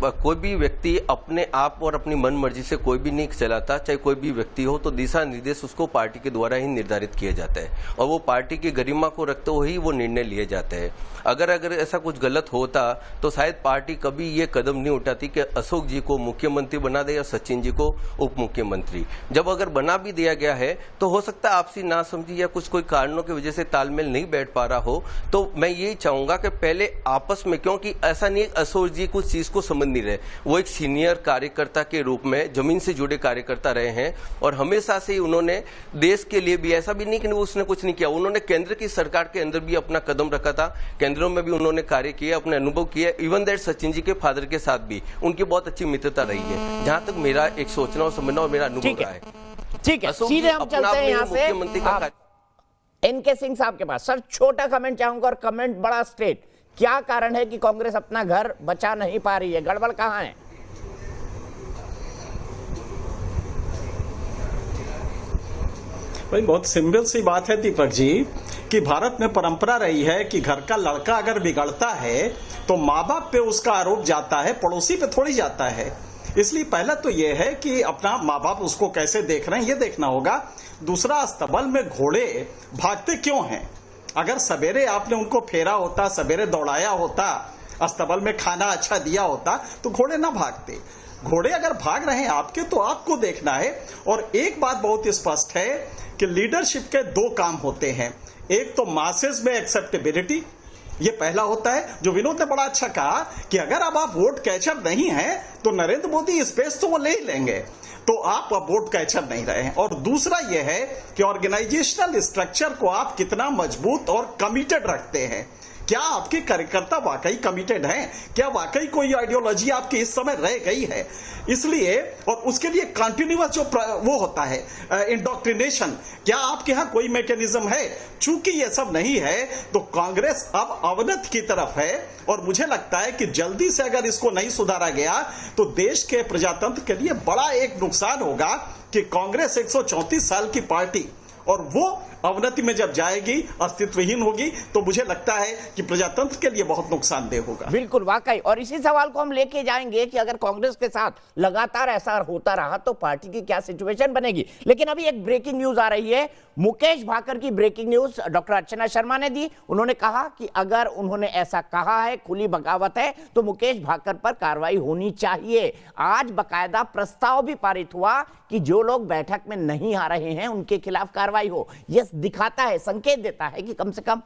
कोई भी व्यक्ति अपने आप और अपनी मन मर्जी से कोई भी नहीं चलाता, चाहे कोई भी व्यक्ति हो, तो दिशा निर्देश उसको पार्टी के द्वारा ही निर्धारित किया जाता है और वो पार्टी की गरिमा को रखते हुए ही वो निर्णय लिए जाते हैं। अगर ऐसा कुछ गलत होता तो शायद पार्टी कभी ये कदम नहीं उठाती कि अशोक जी को मुख्यमंत्री बना दे या सचिन जी को उप मुख्यमंत्री। जब अगर बना भी दिया गया है तो हो सकता है आपसी नासमझी या कोई कारणों की वजह से तालमेल नहीं बैठ पा रहा हो, तो मैं यही चाहूंगा कि पहले आपस में, क्योंकि ऐसा नहीं अशोक जी कुछ चीज को समझ नहीं रहे, वो एक सीनियर कार्यकर्ता के रूप में जमीन से जुड़े कार्यकर्ता रहे हैं और हमेशा से ही उन्होंने देश के लिए भी, ऐसा भी नहीं कि उसने कुछ नहीं किया, उन्होंने केंद्र की सरकार के अंदर भी अपना कदम रखा था, केंद्रों में भी उन्होंने कार्य किया, अपने अनुभव किया। इवन दैट सचिन जी के फादर के साथ भी उनकी बहुत अच्छी मित्रता रही है, जहां तक मेरा एक सोचना और समझना और मेरा अनुभव रहा है। ठीक है, सीधे हम चलते हैं यहाँ से एनके सिंह साहब के पास। सर, छोटा कमेंट चाहूंगा और कमेंट बड़ा स्ट्रेट। क्या कारण है कि कांग्रेस अपना घर बचा नहीं पा रही है, गड़बड़ कहां है? भाई बहुत सिंपल सी बात है दीपक जी, कि भारत में परंपरा रही है कि घर का लड़का अगर बिगड़ता है तो माँ बाप पे उसका आरोप जाता है, पड़ोसी पे थोड़ी जाता है। इसलिए पहला तो ये है कि अपना माँ बाप उसको कैसे देख रहे हैं ये देखना होगा। दूसरा, अस्तबल में घोड़े भागते क्यों हैं? अगर सवेरे आपने उनको फेरा होता, सवेरे दौड़ाया होता, अस्तबल में खाना अच्छा दिया होता तो घोड़े ना भागते। घोड़े अगर भाग रहे हैं आपके तो आपको देखना है। और एक बात बहुत स्पष्ट है कि लीडरशिप के 2 काम होते हैं, एक तो मासेस में एक्सेप्टेबिलिटी, ये पहला होता है, जो विनोद ने बड़ा अच्छा कहा कि अगर अब आप वोट कैचअप नहीं है तो नरेंद्र मोदी स्पेस तो वो ले ही लेंगे, तो आप अब वोट कैचअप नहीं रहे हैं। और दूसरा यह है कि ऑर्गेनाइजेशनल स्ट्रक्चर को आप कितना मजबूत और कमिटेड रखते हैं। क्या आपके कार्यकर्ता वाकई कमिटेड हैं? क्या वाकई कोई आइडियोलॉजी आपकी इस समय रह गई है? इसलिए और उसके लिए कंटिन्यूअस जो वो होता है इंडोक्ट्रिनेशन, क्या आपके यहाँ कोई मैकेनिज्म है? चूंकि ये सब नहीं है तो कांग्रेस अब अवनति की तरफ है, और मुझे लगता है कि जल्दी से अगर इसको नहीं सुधारा गया तो देश के प्रजातंत्र के लिए बड़ा एक नुकसान होगा कि कांग्रेस 134 साल की पार्टी और वो अवनति में जब जाएगी, अस्तित्वहीन होगी, तो मुझे लगता है कि प्रजातंत्र के लिए बहुत नुकसानदेह होगा। बिल्कुल, वाकई। और इसी सवाल को हम लेके जाएंगे कि अगर कांग्रेस के साथ लगातार ऐसा होता रहा तो पार्टी की क्या सिचुएशन बनेगी। लेकिन अभी एक ब्रेकिंग न्यूज आ रही है, मुकेश भाकर की breaking news doctor Archana Sharma ने दी। उन्होंने कहा कि अगर उन्होंने ऐसा कहा है, खुली बगावत है, तो मुकेश भाकर पर कार्रवाई होनी चाहिए। आज बकायदा प्रस्ताव भी पारित हुआ कि जो लोग बैठक में नहीं आ रहे हैं उनके खिलाफ कार्रवाई हो। यह दिखाता है, संकेत देता है कि कम से कम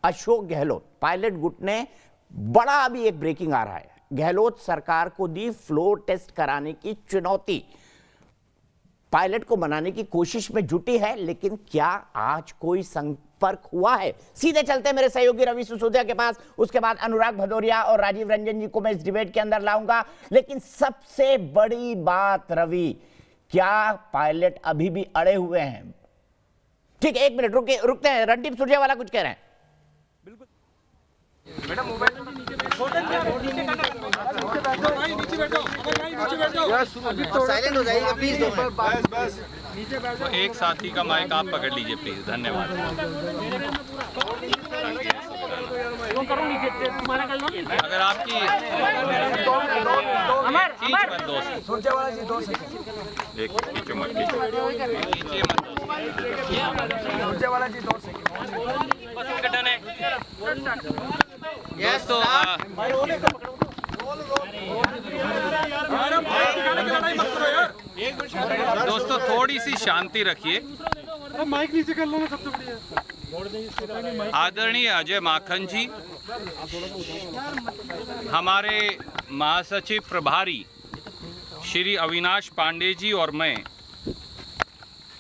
अशोक गहलोत, पायलट गुट ने बड़ा अभी एक ब्रेकिंग आ रहा है, गहलोत सरकार को दी फ्लोर टेस्ट कराने की चुनौती, पायलट को बनाने की कोशिश में जुटी है। लेकिन क्या आज कोई संपर्क हुआ है? सीधे चलते मेरे सहयोगी रवि सिसोदिया के पास, उसके बाद अनुराग भदौरिया और राजीव रंजन जी को मैं इस डिबेट के अंदर लाऊंगा। लेकिन सबसे बड़ी बात रवि, क्या पायलट अभी भी अड़े हुए हैं? ठीक है, एक मिनट रुकते हैं। रणदीप सुरजेवाला कुछ कह रहे हैं। साइलेंट हो जाइए प्लीज। एक साथी का माइक आप पकड़ लीजिए प्लीज, धन्यवाद। अगर आपकी खींच मत दोस्त, खींचो मत, खींचिए मत दोस्तों, थोड़ी सी शांति रखिए। माइक नीचे कर लो ना, सबसे बढ़िया। आदरणीय अजय माखन जी, हमारे महासचिव प्रभारी श्री अविनाश पांडे जी और मैं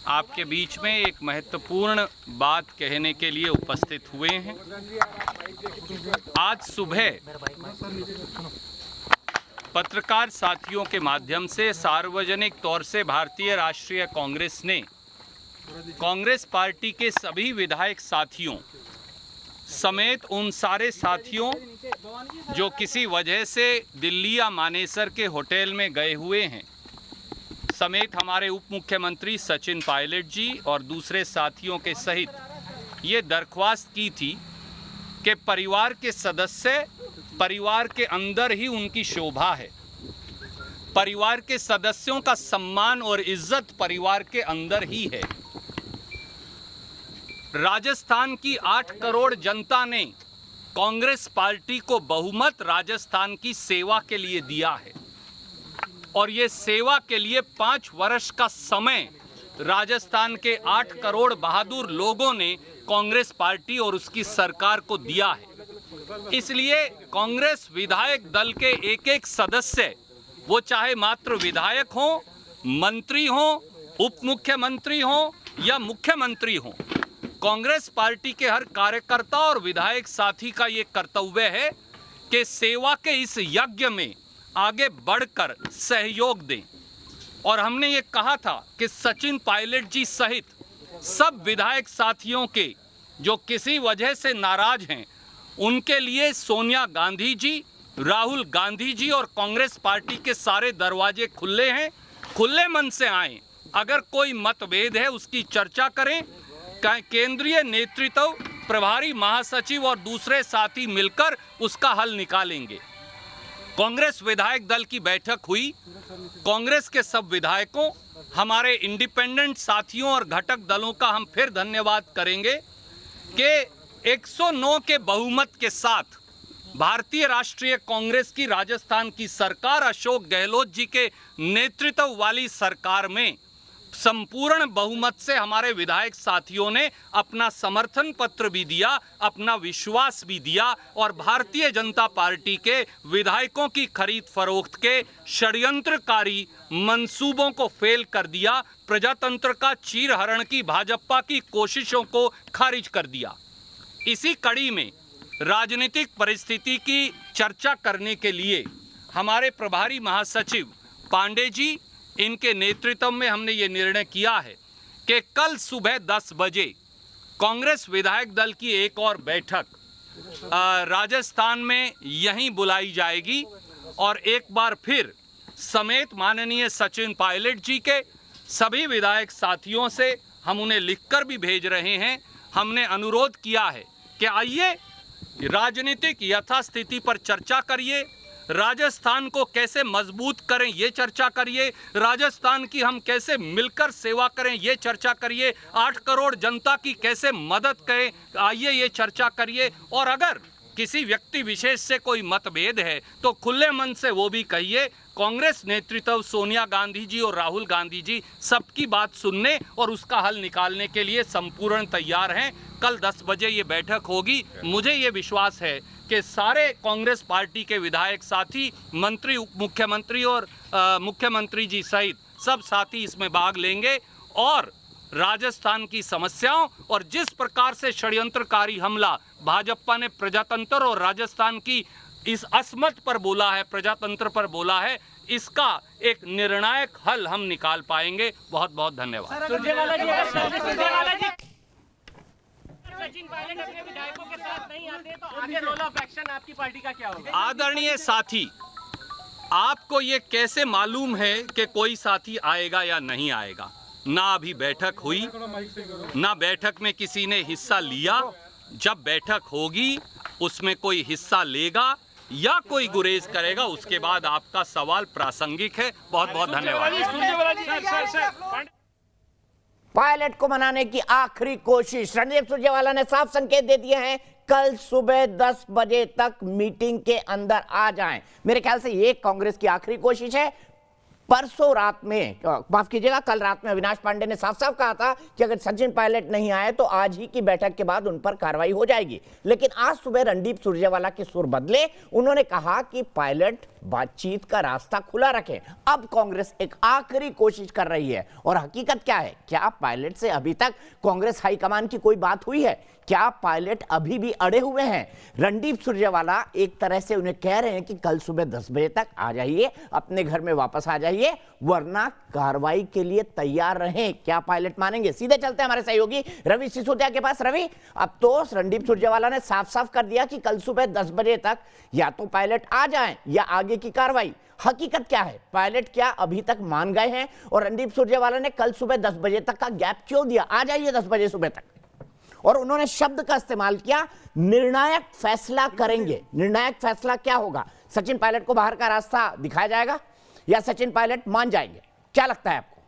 आपके बीच में एक महत्वपूर्ण बात कहने के लिए उपस्थित हुए हैं। आज सुबह पत्रकार साथियों के माध्यम से सार्वजनिक तौर से भारतीय राष्ट्रीय कांग्रेस ने कांग्रेस पार्टी के सभी विधायक साथियों समेत उन सारे साथियों जो किसी वजह से दिल्ली या मानेसर के होटल में गए हुए हैं, समेत हमारे उप मुख्यमंत्री सचिन पायलट जी और दूसरे साथियों के सहित ये दरख्वास्त की थी कि परिवार के सदस्य परिवार के अंदर ही उनकी शोभा है, परिवार के सदस्यों का सम्मान और इज्जत परिवार के अंदर ही है। राजस्थान की 8 करोड़ जनता ने कांग्रेस पार्टी को बहुमत राजस्थान की सेवा के लिए दिया है, और ये सेवा के लिए 5 वर्ष का समय राजस्थान के 8 करोड़ बहादुर लोगों ने कांग्रेस पार्टी और उसकी सरकार को दिया है। इसलिए कांग्रेस विधायक दल के एक एक सदस्य, वो चाहे मात्र विधायक हो, मंत्री हो, उप मुख्यमंत्री हो या मुख्यमंत्री हो, कांग्रेस पार्टी के हर कार्यकर्ता और विधायक साथी का ये कर्तव्य है कि सेवा के इस यज्ञ में आगे बढ़कर सहयोग दें। और हमने ये कहा था कि सचिन पायलट जी सहित सब विधायक साथियों के जो किसी वजह से नाराज हैं, उनके लिए सोनिया गांधी जी, राहुल गांधी जी और कांग्रेस पार्टी के सारे दरवाजे खुले हैं। खुले मन से आएं। अगर कोई मतभेद है उसकी चर्चा करें। केंद्रीय नेतृत्व, प्रभारी महासचिव और दूसरे साथी मिलकर उसका हल निकालेंगे। कांग्रेस विधायक दल की बैठक हुई। कांग्रेस के सब विधायकों, हमारे इंडिपेंडेंट साथियों और घटक दलों का हम फिर धन्यवाद करेंगे कि 109 के बहुमत के साथ भारतीय राष्ट्रीय कांग्रेस की राजस्थान की सरकार, अशोक गहलोत जी के नेतृत्व वाली सरकार में संपूर्ण बहुमत से हमारे विधायक साथियों ने अपना समर्थन पत्र भी दिया, अपना विश्वास भी दिया और भारतीय जनता पार्टी के विधायकों की खरीद फरोख्त के षड्यंत्रकारी मंसूबों को फेल कर दिया। प्रजातंत्र का चीरहरण की भाजपा की कोशिशों को खारिज कर दिया। इसी कड़ी में राजनीतिक परिस्थिति की चर्चा करने के लिए हमारे प्रभारी महासचिव पांडे जी, इनके नेतृत्व में हमने ये निर्णय किया है कि कल सुबह 10 बजे कांग्रेस विधायक दल की एक और बैठक राजस्थान में यहीं बुलाई जाएगी और एक बार फिर समेत माननीय सचिन पायलट जी के सभी विधायक साथियों से हम उन्हें लिखकर भी भेज रहे हैं। हमने अनुरोध किया है कि आइए राजनीतिक यथास्थिति पर चर्चा करिए, राजस्थान को कैसे मजबूत करें ये चर्चा करिए, राजस्थान की हम कैसे मिलकर सेवा करें ये चर्चा करिए, 8 करोड़ जनता की कैसे मदद करें आइए ये चर्चा करिए। और अगर किसी व्यक्ति विशेष से कोई मतभेद है तो खुले मन से वो भी कहिए। कांग्रेस नेतृत्व सोनिया गांधी जी और राहुल गांधी जी सबकी बात सुनने और उसका हल निकालने के लिए संपूर्ण तैयार हैं। कल 10 बजे ये बैठक होगी। मुझे ये विश्वास है कि सारे कांग्रेस पार्टी के विधायक साथी, मंत्री, उप मुख्यमंत्री और मुख्यमंत्री जी सहित सब साथी इसमें भाग लेंगे और राजस्थान की समस्याओं और जिस प्रकार से षड्यंत्रकारी हमला भाजपा ने प्रजातंत्र और राजस्थान की इस असमत पर बोला है, प्रजातंत्र पर बोला है, इसका एक निर्णायक हल हम निकाल पाएंगे। बहुत बहुत धन्यवाद। सचिन पायलट अपने विधायकों के साथ नहीं आते तो आगे रोल ऑफ एक्शन आपकी पार्टी का क्या होगा? आदरणीय साथी, आपको ये कैसे मालूम है कि कोई साथी आएगा या नहीं आएगा? ना अभी बैठक हुई, ना बैठक में किसी ने हिस्सा लिया। जब बैठक होगी उसमें कोई हिस्सा लेगा या कोई गुरेज करेगा, उसके बाद आपका सवाल प्रासंगिक है। बहुत बहुत धन्यवाद। पायलट को मनाने की आखिरी कोशिश, रणदीप सुरजेवाला ने साफ संकेत दे दिए हैं कल सुबह 10 बजे तक मीटिंग के अंदर आ जाएं। मेरे ख्याल से ये कांग्रेस की आखिरी कोशिश है। परसों रात में, माफ कीजिएगा, कल रात में अविनाश पांडे ने साफ साफ कहा था कि अगर सचिन पायलट नहीं आए तो आज ही की बैठक के बाद उन पर कार्रवाई हो जाएगी। लेकिन आज सुबह रणदीप सुरजेवाला के सुर बदले, उन्होंने कहा कि पायलट बातचीत का रास्ता खुला रखें। अब कांग्रेस एक आखिरी कोशिश कर रही है और हकीकत क्या है? क्या पायलट से अभी तक कांग्रेस हाईकमान की कोई बात हुई है? क्या पायलट अभी भी अड़े हुए हैं? रणदीप सुरजेवाला एक तरह से उन्हें कह रहे हैं कि कल सुबह 10 बजे तक आ जाइए, अपने घर में वापस आ जाइए, वरना कार्रवाई के लिए तैयार रहें। क्या पायलट मानेंगे? सीधे चलते हैं हमारे सहयोगी रवि सिसोदिया के पास। रवि, अब तो रणदीप सुरजेवाला ने साफ साफ कर दिया कि कल सुबह 10 बजे तक या तो पायलट आ जाएं या आगे की कार्रवाई। हकीकत क्या है? पायलट क्या अभी तक मान गए हैं? और रणदीप सुरजेवाला ने कल सुबह 10 बजे तक का गैप क्यों दिया? आ जाइए 10 बजे सुबह तक। और उन्होंने शब्द का इस्तेमाल किया, निर्णायक फैसला करेंगे। निर्णायक फैसला क्या होगा? सचिन पायलट को बाहर का रास्ता दिखाया जाएगा या सचिन पायलट मान जाएंगे? क्या लगता है आपको?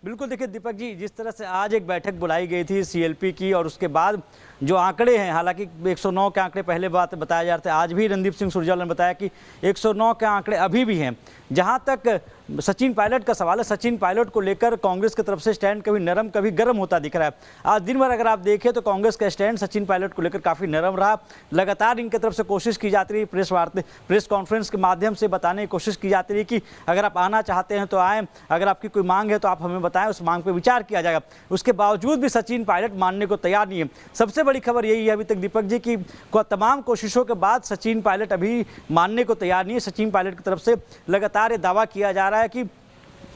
बिल्कुल, देखिए दीपक जी, जिस तरह से आज एक बैठक बुलाई गई थी सीएलपी की और उसके बाद जो आंकड़े हैं, हालांकि 109 के आंकड़े पहले बात बताया जा रहे थे, आज भी रणदीप सिंह सुरजेवाला ने बताया कि 109 के आंकड़े अभी भी हैं। जहां तक सचिन पायलट का सवाल है, सचिन पायलट को लेकर कांग्रेस की तरफ से स्टैंड कभी नरम कभी गर्म होता दिख रहा है। आज दिन भर अगर आप देखें तो कांग्रेस का स्टैंड सचिन पायलट को लेकर काफ़ी नरम रहा। लगातार इनकी तरफ से कोशिश की जाती रही, प्रेस कॉन्फ्रेंस के माध्यम से बताने की कोशिश की जाती रही कि अगर आप आना चाहते हैं तो आएँ, अगर आपकी कोई मांग है तो आप हमें बताएं, उस मांग पर विचार किया जाएगा। उसके बावजूद भी सचिन पायलट मानने को तैयार नहीं है। सबसे बड़ी खबर यही है अभी तक दीपक जी की तमाम कोशिशों के बाद सचिन पायलट अभी मानने को तैयार नहीं है। सचिन पायलट की तरफ से लगातार ये दावा किया जा रहा है कि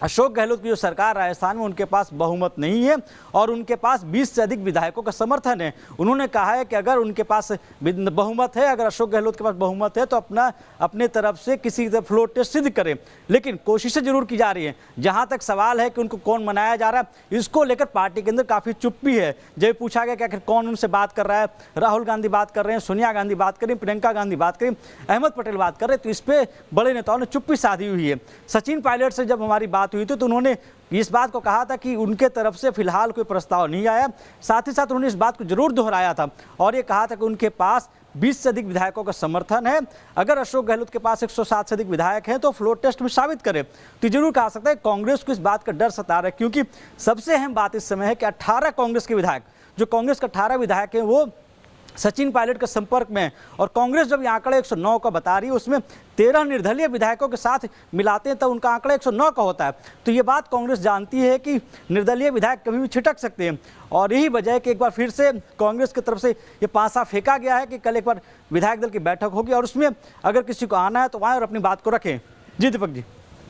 अशोक गहलोत की जो सरकार राजस्थान में, उनके पास बहुमत नहीं है और उनके पास 20 से अधिक विधायकों का समर्थन है। उन्होंने कहा है कि अगर उनके पास बहुमत है, अगर अशोक गहलोत के पास बहुमत है तो अपने तरफ से किसी तरह फ्लोर टेस्ट सिद्ध करें। लेकिन कोशिशें जरूर की जा रही हैं। जहां तक सवाल है कि उनको कौन मनाया जा रहा है, इसको लेकर पार्टी के अंदर काफ़ी चुप्पी है। जब पूछा गया कि आखिर कौन उनसे बात कर रहा है, राहुल गांधी बात कर रहे हैं, सोनिया गांधी बात कर रही, प्रियंका गांधी बात करें, अहमद पटेल बात कर रहे हैं, तो इस पर बड़े नेताओं ने चुप्पी साधी हुई है। सचिन पायलट से जब हमारी बात हुई थी तो उन्होंने इस बात को कहा था कि उनके तरफ से फिलहाल कोई प्रस्ताव नहीं आया। साथ ही साथ उन्होंने इस बात को जरूर दोहराया था और ये कहा था कि उनके पास 20 से अधिक विधायकों का समर्थन है। अगर अशोक गहलोत के पास 107 से अधिक विधायक हैं तो फ्लोर टेस्ट में साबित करें। तो जरूर कहा सकता है कांग्रेस को इस बात का डर सता रहा है, क्योंकि सबसे अहम बात इस समय है कि 18 कांग्रेस के विधायक, जो कांग्रेस के 18 विधायक हैं, वो सचिन पायलट के संपर्क में है। और कांग्रेस जब ये आंकड़ा 109 का बता रही है, उसमें 13 निर्दलीय विधायकों के साथ मिलाते हैं तो उनका आंकड़ा 109 का होता है। तो ये बात कांग्रेस जानती है कि निर्दलीय विधायक कभी भी छिटक सकते हैं, और यही वजह है कि एक बार फिर से कांग्रेस की तरफ से ये पासा फेंका गया है कि कल एक बार विधायक दल की बैठक होगी और उसमें अगर किसी को आना है तो आए और अपनी बात को रखें। जी दीपक जी,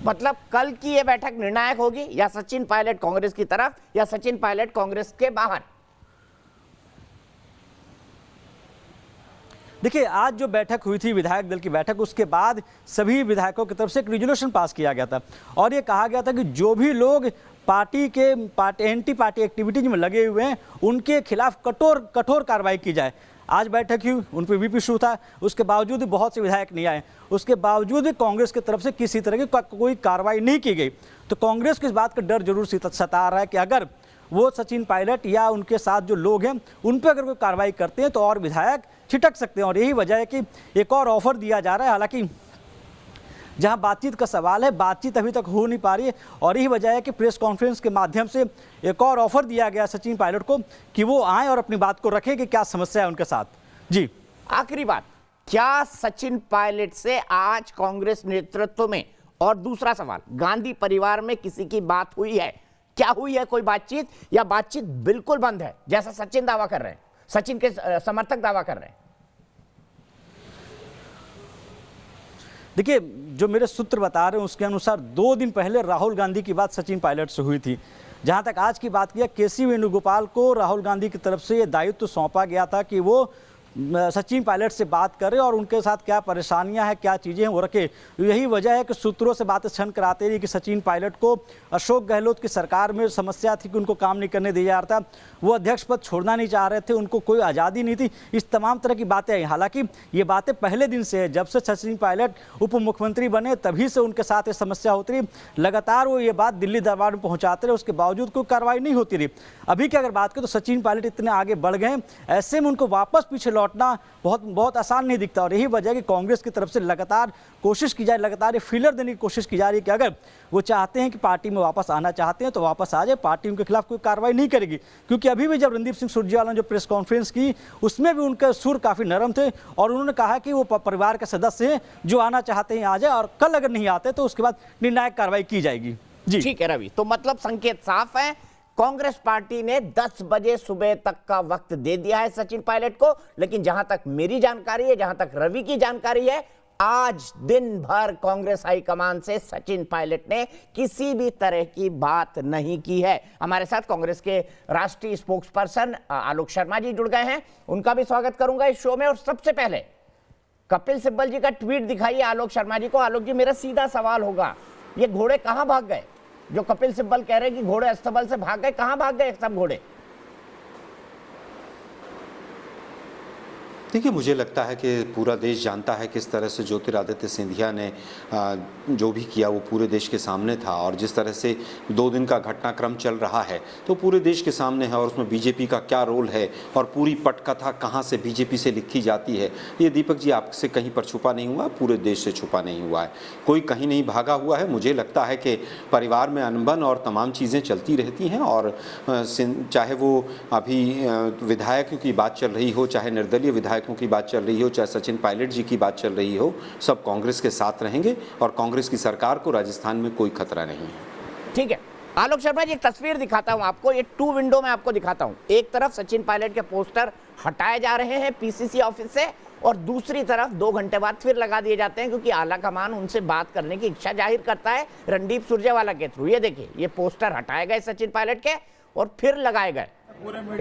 मतलब कल की ये बैठक निर्णायक होगी, या सचिन पायलट कांग्रेस की तरफ या सचिन पायलट कांग्रेस के बाहर? देखिए, आज जो बैठक हुई थी विधायक दल की बैठक, उसके बाद सभी विधायकों की तरफ से एक रिजोल्यूशन पास किया गया था और ये कहा गया था कि जो भी लोग पार्टी के एंटी पार्टी एक्टिविटीज में लगे हुए हैं उनके खिलाफ कठोर कार्रवाई की जाए। आज बैठक हुई, उन पर वीपी इशू था, उसके बावजूद भी बहुत से विधायक नहीं आए, उसके बावजूद भी कांग्रेस की तरफ से किसी तरह की कोई कार्रवाई नहीं की गई। तो कांग्रेस को इस बात का डर जरूर सता रहा है कि अगर वो सचिन पायलट या उनके साथ जो लोग हैं उन पर अगर कोई कार्रवाई करते हैं तो और विधायक छिटक सकते हैं। और यही वजह है कि एक और ऑफर दिया जा रहा है। हालांकि जहां बातचीत का सवाल है, बातचीत अभी तक हो नहीं पा रही है, और यही वजह है कि प्रेस कॉन्फ्रेंस के माध्यम से एक और ऑफर दिया गया सचिन पायलट को कि वो आए और अपनी बात को रखें कि क्या समस्या है उनके साथ। जी, आखिरी बात, क्या सचिन पायलट से आज कांग्रेस नेतृत्व में, और दूसरा सवाल, गांधी परिवार में किसी की बात हुई है? क्या हुई है कोई बातचीत, या बातचीत बिल्कुल बंद है जैसा सचिन दावा कर रहे हैं, सचिन के समर्थक दावा कर रहे हैं? देखिए, जो मेरे सूत्र बता रहे हैं उसके अनुसार 2 दिन पहले राहुल गांधी की बात सचिन पायलट से हुई थी। जहां तक आज की बात किया, केसी वेणुगोपाल को राहुल गांधी की तरफ से ये दायित्व सौंपा गया था कि वो सचिन पायलट से बात करें और उनके साथ क्या परेशानियां हैं, क्या चीज़ें हैं वो रखे। यही वजह है कि सूत्रों से बातें छन कराते रही कि सचिन पायलट को अशोक गहलोत की सरकार में समस्या थी कि उनको काम नहीं करने दिया जा रहा था, वो अध्यक्ष पद छोड़ना नहीं चाह रहे थे, उनको कोई आज़ादी नहीं थी, इस तमाम तरह की बातें आई। हालांकि ये बातें पहले दिन से है, जब से सचिन पायलट उप मुख्यमंत्री बने तभी से उनके साथ ये समस्या होती रही। लगातार वो ये बात दिल्ली दरबार में पहुँचाते रहे, उसके बावजूद कोई कार्रवाई नहीं होती रही। अभी की अगर बात करें तो सचिन पायलट इतने आगे बढ़ गए, ऐसे में उनको वापस पीछे लौटना बहुत आसान नहीं दिखता। और यही वजह है कि कांग्रेस की तरफ से लगातार कोशिश की जाए, लगातार ये फीलर देने की कोशिश की जा रही है कि अगर वो चाहते हैं कि पार्टी में वापस आना चाहते हैं तो वापस आ जाए, पार्टी उनके खिलाफ कोई कार्रवाई नहीं करेगी। क्योंकि अभी भी जब रणदीप सिंह सुरजेवाला ने जो प्रेस कॉन्फ्रेंस की उसमें भी उनके सुर काफ़ी नरम थे और उन्होंने कहा कि वो परिवार के सदस्य हैं, जो आना चाहते हैं आ जाए, और कल अगर नहीं आते तो उसके बाद निर्णायक कार्रवाई की जाएगी। जी ठीक है रवि, तो मतलब संकेत साफ है, कांग्रेस पार्टी ने 10 बजे सुबह तक का वक्त दे दिया है सचिन पायलट को। लेकिन जहां तक मेरी जानकारी है, जहां तक रवि की जानकारी है, आज दिन भर कांग्रेस हाईकमान से सचिन पायलट ने किसी भी तरह की बात नहीं की है। हमारे साथ कांग्रेस के राष्ट्रीय स्पोक्सपर्सन आलोक शर्मा जी जुड़ गए हैं, उनका भी स्वागत करूंगा इस शो में। और सबसे पहले कपिल सिब्बल जी का ट्वीट दिखाइए आलोक शर्मा जी को। आलोक जी, मेरा सीधा सवाल होगा, ये घोड़े कहां भाग गए? जो कपिल सिब्बल कह रहे हैं कि घोड़े अस्तबल से भाग गए, कहां भाग गए सब घोड़े? देखिए, मुझे लगता है कि पूरा देश जानता है किस तरह से ज्योतिरादित्य सिंधिया ने जो भी किया वो पूरे देश के सामने था, और जिस तरह से 2 दिन का घटनाक्रम चल रहा है तो पूरे देश के सामने है, और उसमें बीजेपी का क्या रोल है और पूरी पटकथा कहाँ से बीजेपी से लिखी जाती है, ये दीपक जी आपसे कहीं पर छुपा नहीं हुआ, पूरे देश से छुपा नहीं हुआ है, कोई कहीं नहीं भागा हुआ है। मुझे लगता है कि परिवार में अनबन और तमाम चीज़ें चलती रहती हैं, और चाहे वो अभी विधायकों की बात चल रही हो, चाहे निर्दलीय विधायक की बात चल रही हो, चाहे सचिन पायलट जी की बात चल रही हो, सब कांग्रेस के साथ रहेंगे और कांग्रेस की सरकार को राजस्थान में कोई खतरा नहीं है। ठीक है आलोक शर्मा जी, एक तस्वीर दिखाता हूं आपको, ये 2 विंडो में आपको दिखाता हूं। एक तरफ सचिन पायलट के पोस्टर हटाए जा रहे हैं पीसीसी ऑफिस से, और दूसरी तरफ 2 घंटे बाद फिर लगा दिए जाते हैं, क्योंकि आला कमान उनसे बात करने की इच्छा जाहिर करता है रणदीप सुरजेवाला के थ्रू। ये देखिए, ये पोस्टर हटाए गए सचिन पायलट के और फिर लगाए गए।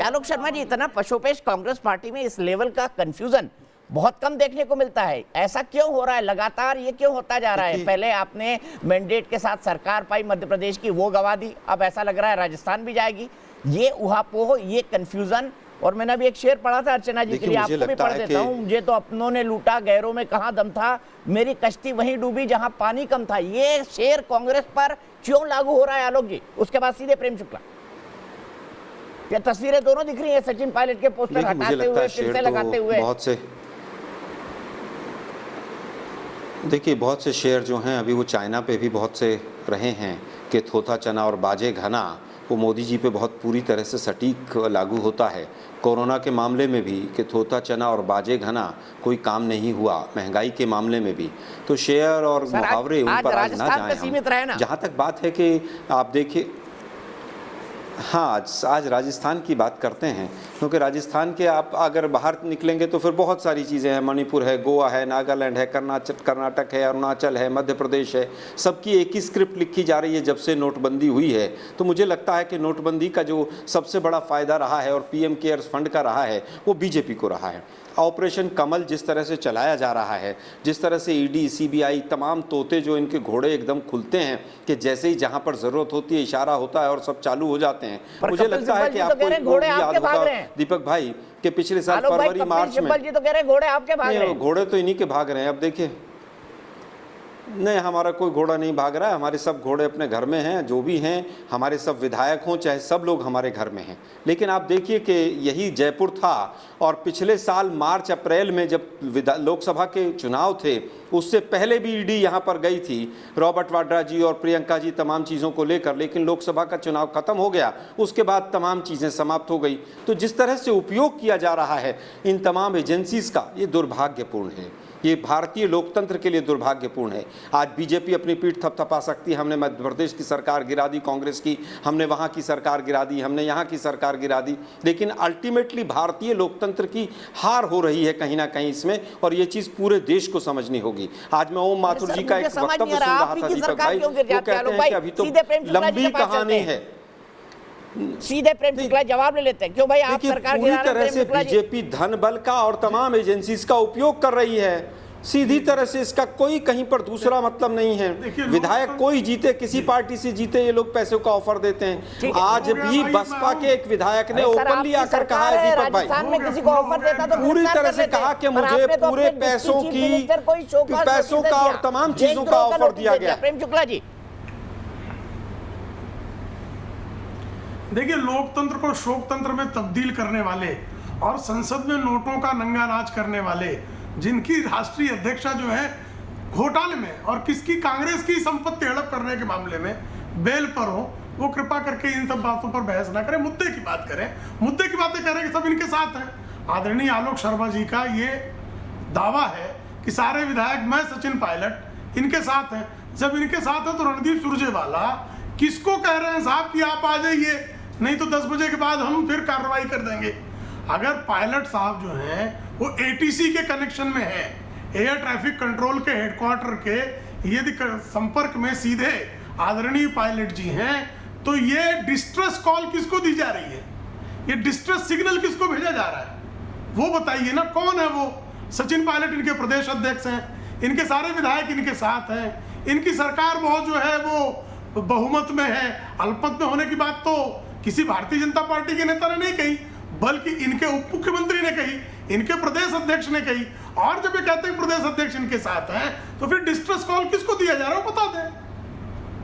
आलोक शर्मा जी, इतना पशोपेश कांग्रेस पार्टी में इस लेवल का कंफ्यूजन बहुत कम देखने को मिलता है, ऐसा क्यों हो रहा है? लगातार ये क्यों होता जा रहा है? पहले आपने मैंडेट के साथ सरकार पाई मध्य प्रदेश की, वो गवा दी, अब ऐसा लग रहा है राजस्थान भी जाएगी। ये उहापोह, ये कंफ्यूजन। और मैंने भी एक शेर पढ़ा था अर्चना जी के लिए, आपको भी पढ़ देता हूँ। मुझे तो अपनों ने लूटा, गैरों में कहाँ दम था, मेरी कश्ती वहीं डूबी जहां पानी कम था। ये शेर कांग्रेस पर क्यों लागू हो रहा है आलोक जी? उसके बाद सीधे प्रेम शुक्ला। ये तस्वीरें दोनों दिख रही है, सचिन पायलट के पोस्टर हटाते हुए फिर से लगाते हुए। बहुत से देखिए, बहुत से शेयर जो हैं अभी वो चाइना पे भी बहुत से रहे हैं, कि थोथा चना और बाजे घना वो मोदी जी पे बहुत पूरी तरह से सटीक लागू होता है। कोरोना के मामले में भी कि थोथा चना और बाजे घना कोई काम नहीं हुआ, महंगाई के मामले में भी, तो शेयर और मुहावरे उन पर आज ना जाएं। जहाँ तक बात है कि आप देखिए, हाँ आज राजस्थान की बात करते हैं, क्योंकि राजस्थान के आप अगर बाहर निकलेंगे तो फिर बहुत सारी चीज़ें हैं। मणिपुर है, गोवा है, नागालैंड है, कर्नाटक है, अरुणाचल है, मध्य प्रदेश है, सबकी एक ही स्क्रिप्ट लिखी जा रही है जब से नोटबंदी हुई है। तो मुझे लगता है कि नोटबंदी का जो सबसे बड़ा फ़ायदा रहा है और पीएम केयर्स फंड का रहा है वो बीजेपी को रहा है। ऑपरेशन कमल जिस तरह से चलाया जा रहा है, जिस तरह से ईडी, सीबीआई, तमाम तोते जो इनके घोड़े एकदम खुलते हैं कि जैसे ही जहां पर जरूरत होती है इशारा होता है और सब चालू हो जाते हैं। मुझे लगता है कि आपको घोड़े याद होगा दीपक भाई कि पिछले साल फरवरी मार्च में जी तो कह रहे घोड़े आपके भाग रहे हैं। घोड़े तो इन्हीं के भाग रहे हैं। अब देखिए, नहीं हमारा कोई घोड़ा नहीं भाग रहा है, हमारे सब घोड़े अपने घर में हैं, जो भी हैं हमारे सब विधायक हों चाहे सब लोग हमारे घर में हैं। लेकिन आप देखिए कि यही जयपुर था और पिछले साल मार्च अप्रैल में जब लोकसभा के चुनाव थे उससे पहले भी ईडी यहाँ पर गई थी, रॉबर्ट वाड्रा जी और प्रियंका जी तमाम चीज़ों को लेकर, लेकिन लोकसभा का चुनाव खत्म हो गया, उसके बाद तमाम चीज़ें समाप्त हो गई। तो जिस तरह से उपयोग किया जा रहा है इन तमाम एजेंसीज का, ये दुर्भाग्यपूर्ण है, ये भारतीय लोकतंत्र के लिए दुर्भाग्यपूर्ण है। आज बीजेपी अपनी पीठ थपथपा सकती है, हमने मध्य प्रदेश की सरकार गिरा दी कांग्रेस की, हमने वहाँ की सरकार गिरा दी, हमने यहाँ की सरकार गिरा दी, लेकिन अल्टीमेटली भारतीय लोकतंत्र की हार हो रही है कहीं ना कहीं इसमें, और ये चीज़ पूरे देश को समझनी होगी। आज मैं ओम माथुर जी का एक वक्तव्य सुन रहा था दीपक भाई, वो कहते हैं कि अभी तो लंबी कहानी है। सीधे प्रेम शुक्ला जवाब ले लेते हैं, क्यों भाई आप सरकार पूरी तरह से बीजेपी धन बल का और तमाम एजेंसीज का उपयोग कर रही है, सीधी तरह से इसका कोई कहीं पर दूसरा मतलब नहीं है। विधायक कोई जीते, किसी पार्टी से जीते, ये लोग पैसों का ऑफर देते हैं। आज भी बसपा के एक विधायक ने ओपनली आकर कहा है दीपक भाई, किसी को ऑफर देता तो पूरी तरह से कहा कि मुझे पूरे पैसों का और तमाम चीजों का ऑफर दिया गया। प्रेम शुक्ला जी देखिए, लोकतंत्र को शोकतंत्र में तब्दील करने वाले और संसद में नोटों का नंगा नाच करने वाले, जिनकी राष्ट्रीय अध्यक्षा जो है घोटाले में और किसकी कांग्रेस की संपत्ति हड़प करने के मामले में बेल पर हो, वो कृपा करके इन सब बातों पर बहस ना करें, मुद्दे की बात करें। मुद्दे की बातें करें कि सब इनके साथ हैं। आदरणीय आलोक शर्मा जी का ये दावा है कि सारे विधायक, मैं सचिन पायलट, इनके साथ हैं। जब इनके साथ है तो रणदीप सुरजेवाला किसको कह रहे हैं साहब कि आप आ जाइए, नहीं तो 10 बजे के बाद हम फिर कार्रवाई कर देंगे। अगर पायलट साहब जो हैं वो एटीसी के कनेक्शन में है, एयर ट्रैफिक कंट्रोल के हेडक्वार्टर के यदि संपर्क में सीधे आदरणीय पायलट जी हैं, तो ये डिस्ट्रेस कॉल किसको दी जा रही है, ये डिस्ट्रेस सिग्नल किसको भेजा जा रहा है, वो बताइए ना। कौन है वो? सचिन पायलट इनके प्रदेश अध्यक्ष हैं, इनके सारे विधायक इनके साथ हैं, इनकी सरकार बहुत जो है वो बहुमत में है। अल्पमत में होने की बात तो किसी भारतीय जनता पार्टी के नेता ने नहीं कही, बल्कि इनके उप मुख्यमंत्री ने कही, इनके प्रदेश अध्यक्ष ने कही। और जब ये कहते हैं प्रदेश अध्यक्ष इनके साथ हैं, तो फिर डिस्ट्रेस कॉल किसको दिया जा रहा है वो बता दें।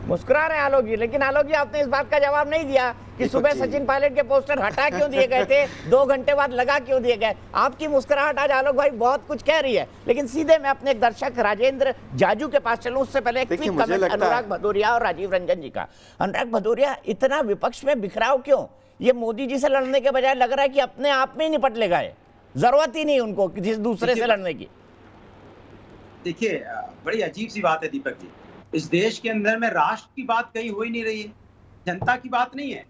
मुस्कुरा रहे हैं आलोक जी, लेकिन आलोक जी आपने इस बात का जवाब नहीं दिया कि सुबह सचिन पायलट के पोस्टर हटा क्यों दिए गए थे, 2 घंटे बाद लगा क्यों दिए गए। आपकी मुस्कुराहट आज आलोक भाई बहुत कुछ कह रही है, लेकिन सीधे मैं अपने एक दर्शक राजेंद्र जाजू के पास चलूं, उससे पहले एक क्विक कमेंट अनुराग भदौरिया और राजीव रंजन जी का। अनुराग भदौरिया, इतना विपक्ष में बिखराव क्यों? ये मोदी जी से लड़ने के बजाय लग रहा है कि अपने आप में ही निपट ले गए, जरूरत ही नहीं उनको किसी दूसरे से लड़ने की। देखिए, बड़ी अजीब सी बात है दीपक जी, इस देश के अंदर में राष्ट्र की बात कहीं हो ही नहीं रही है, जनता की बात नहीं है।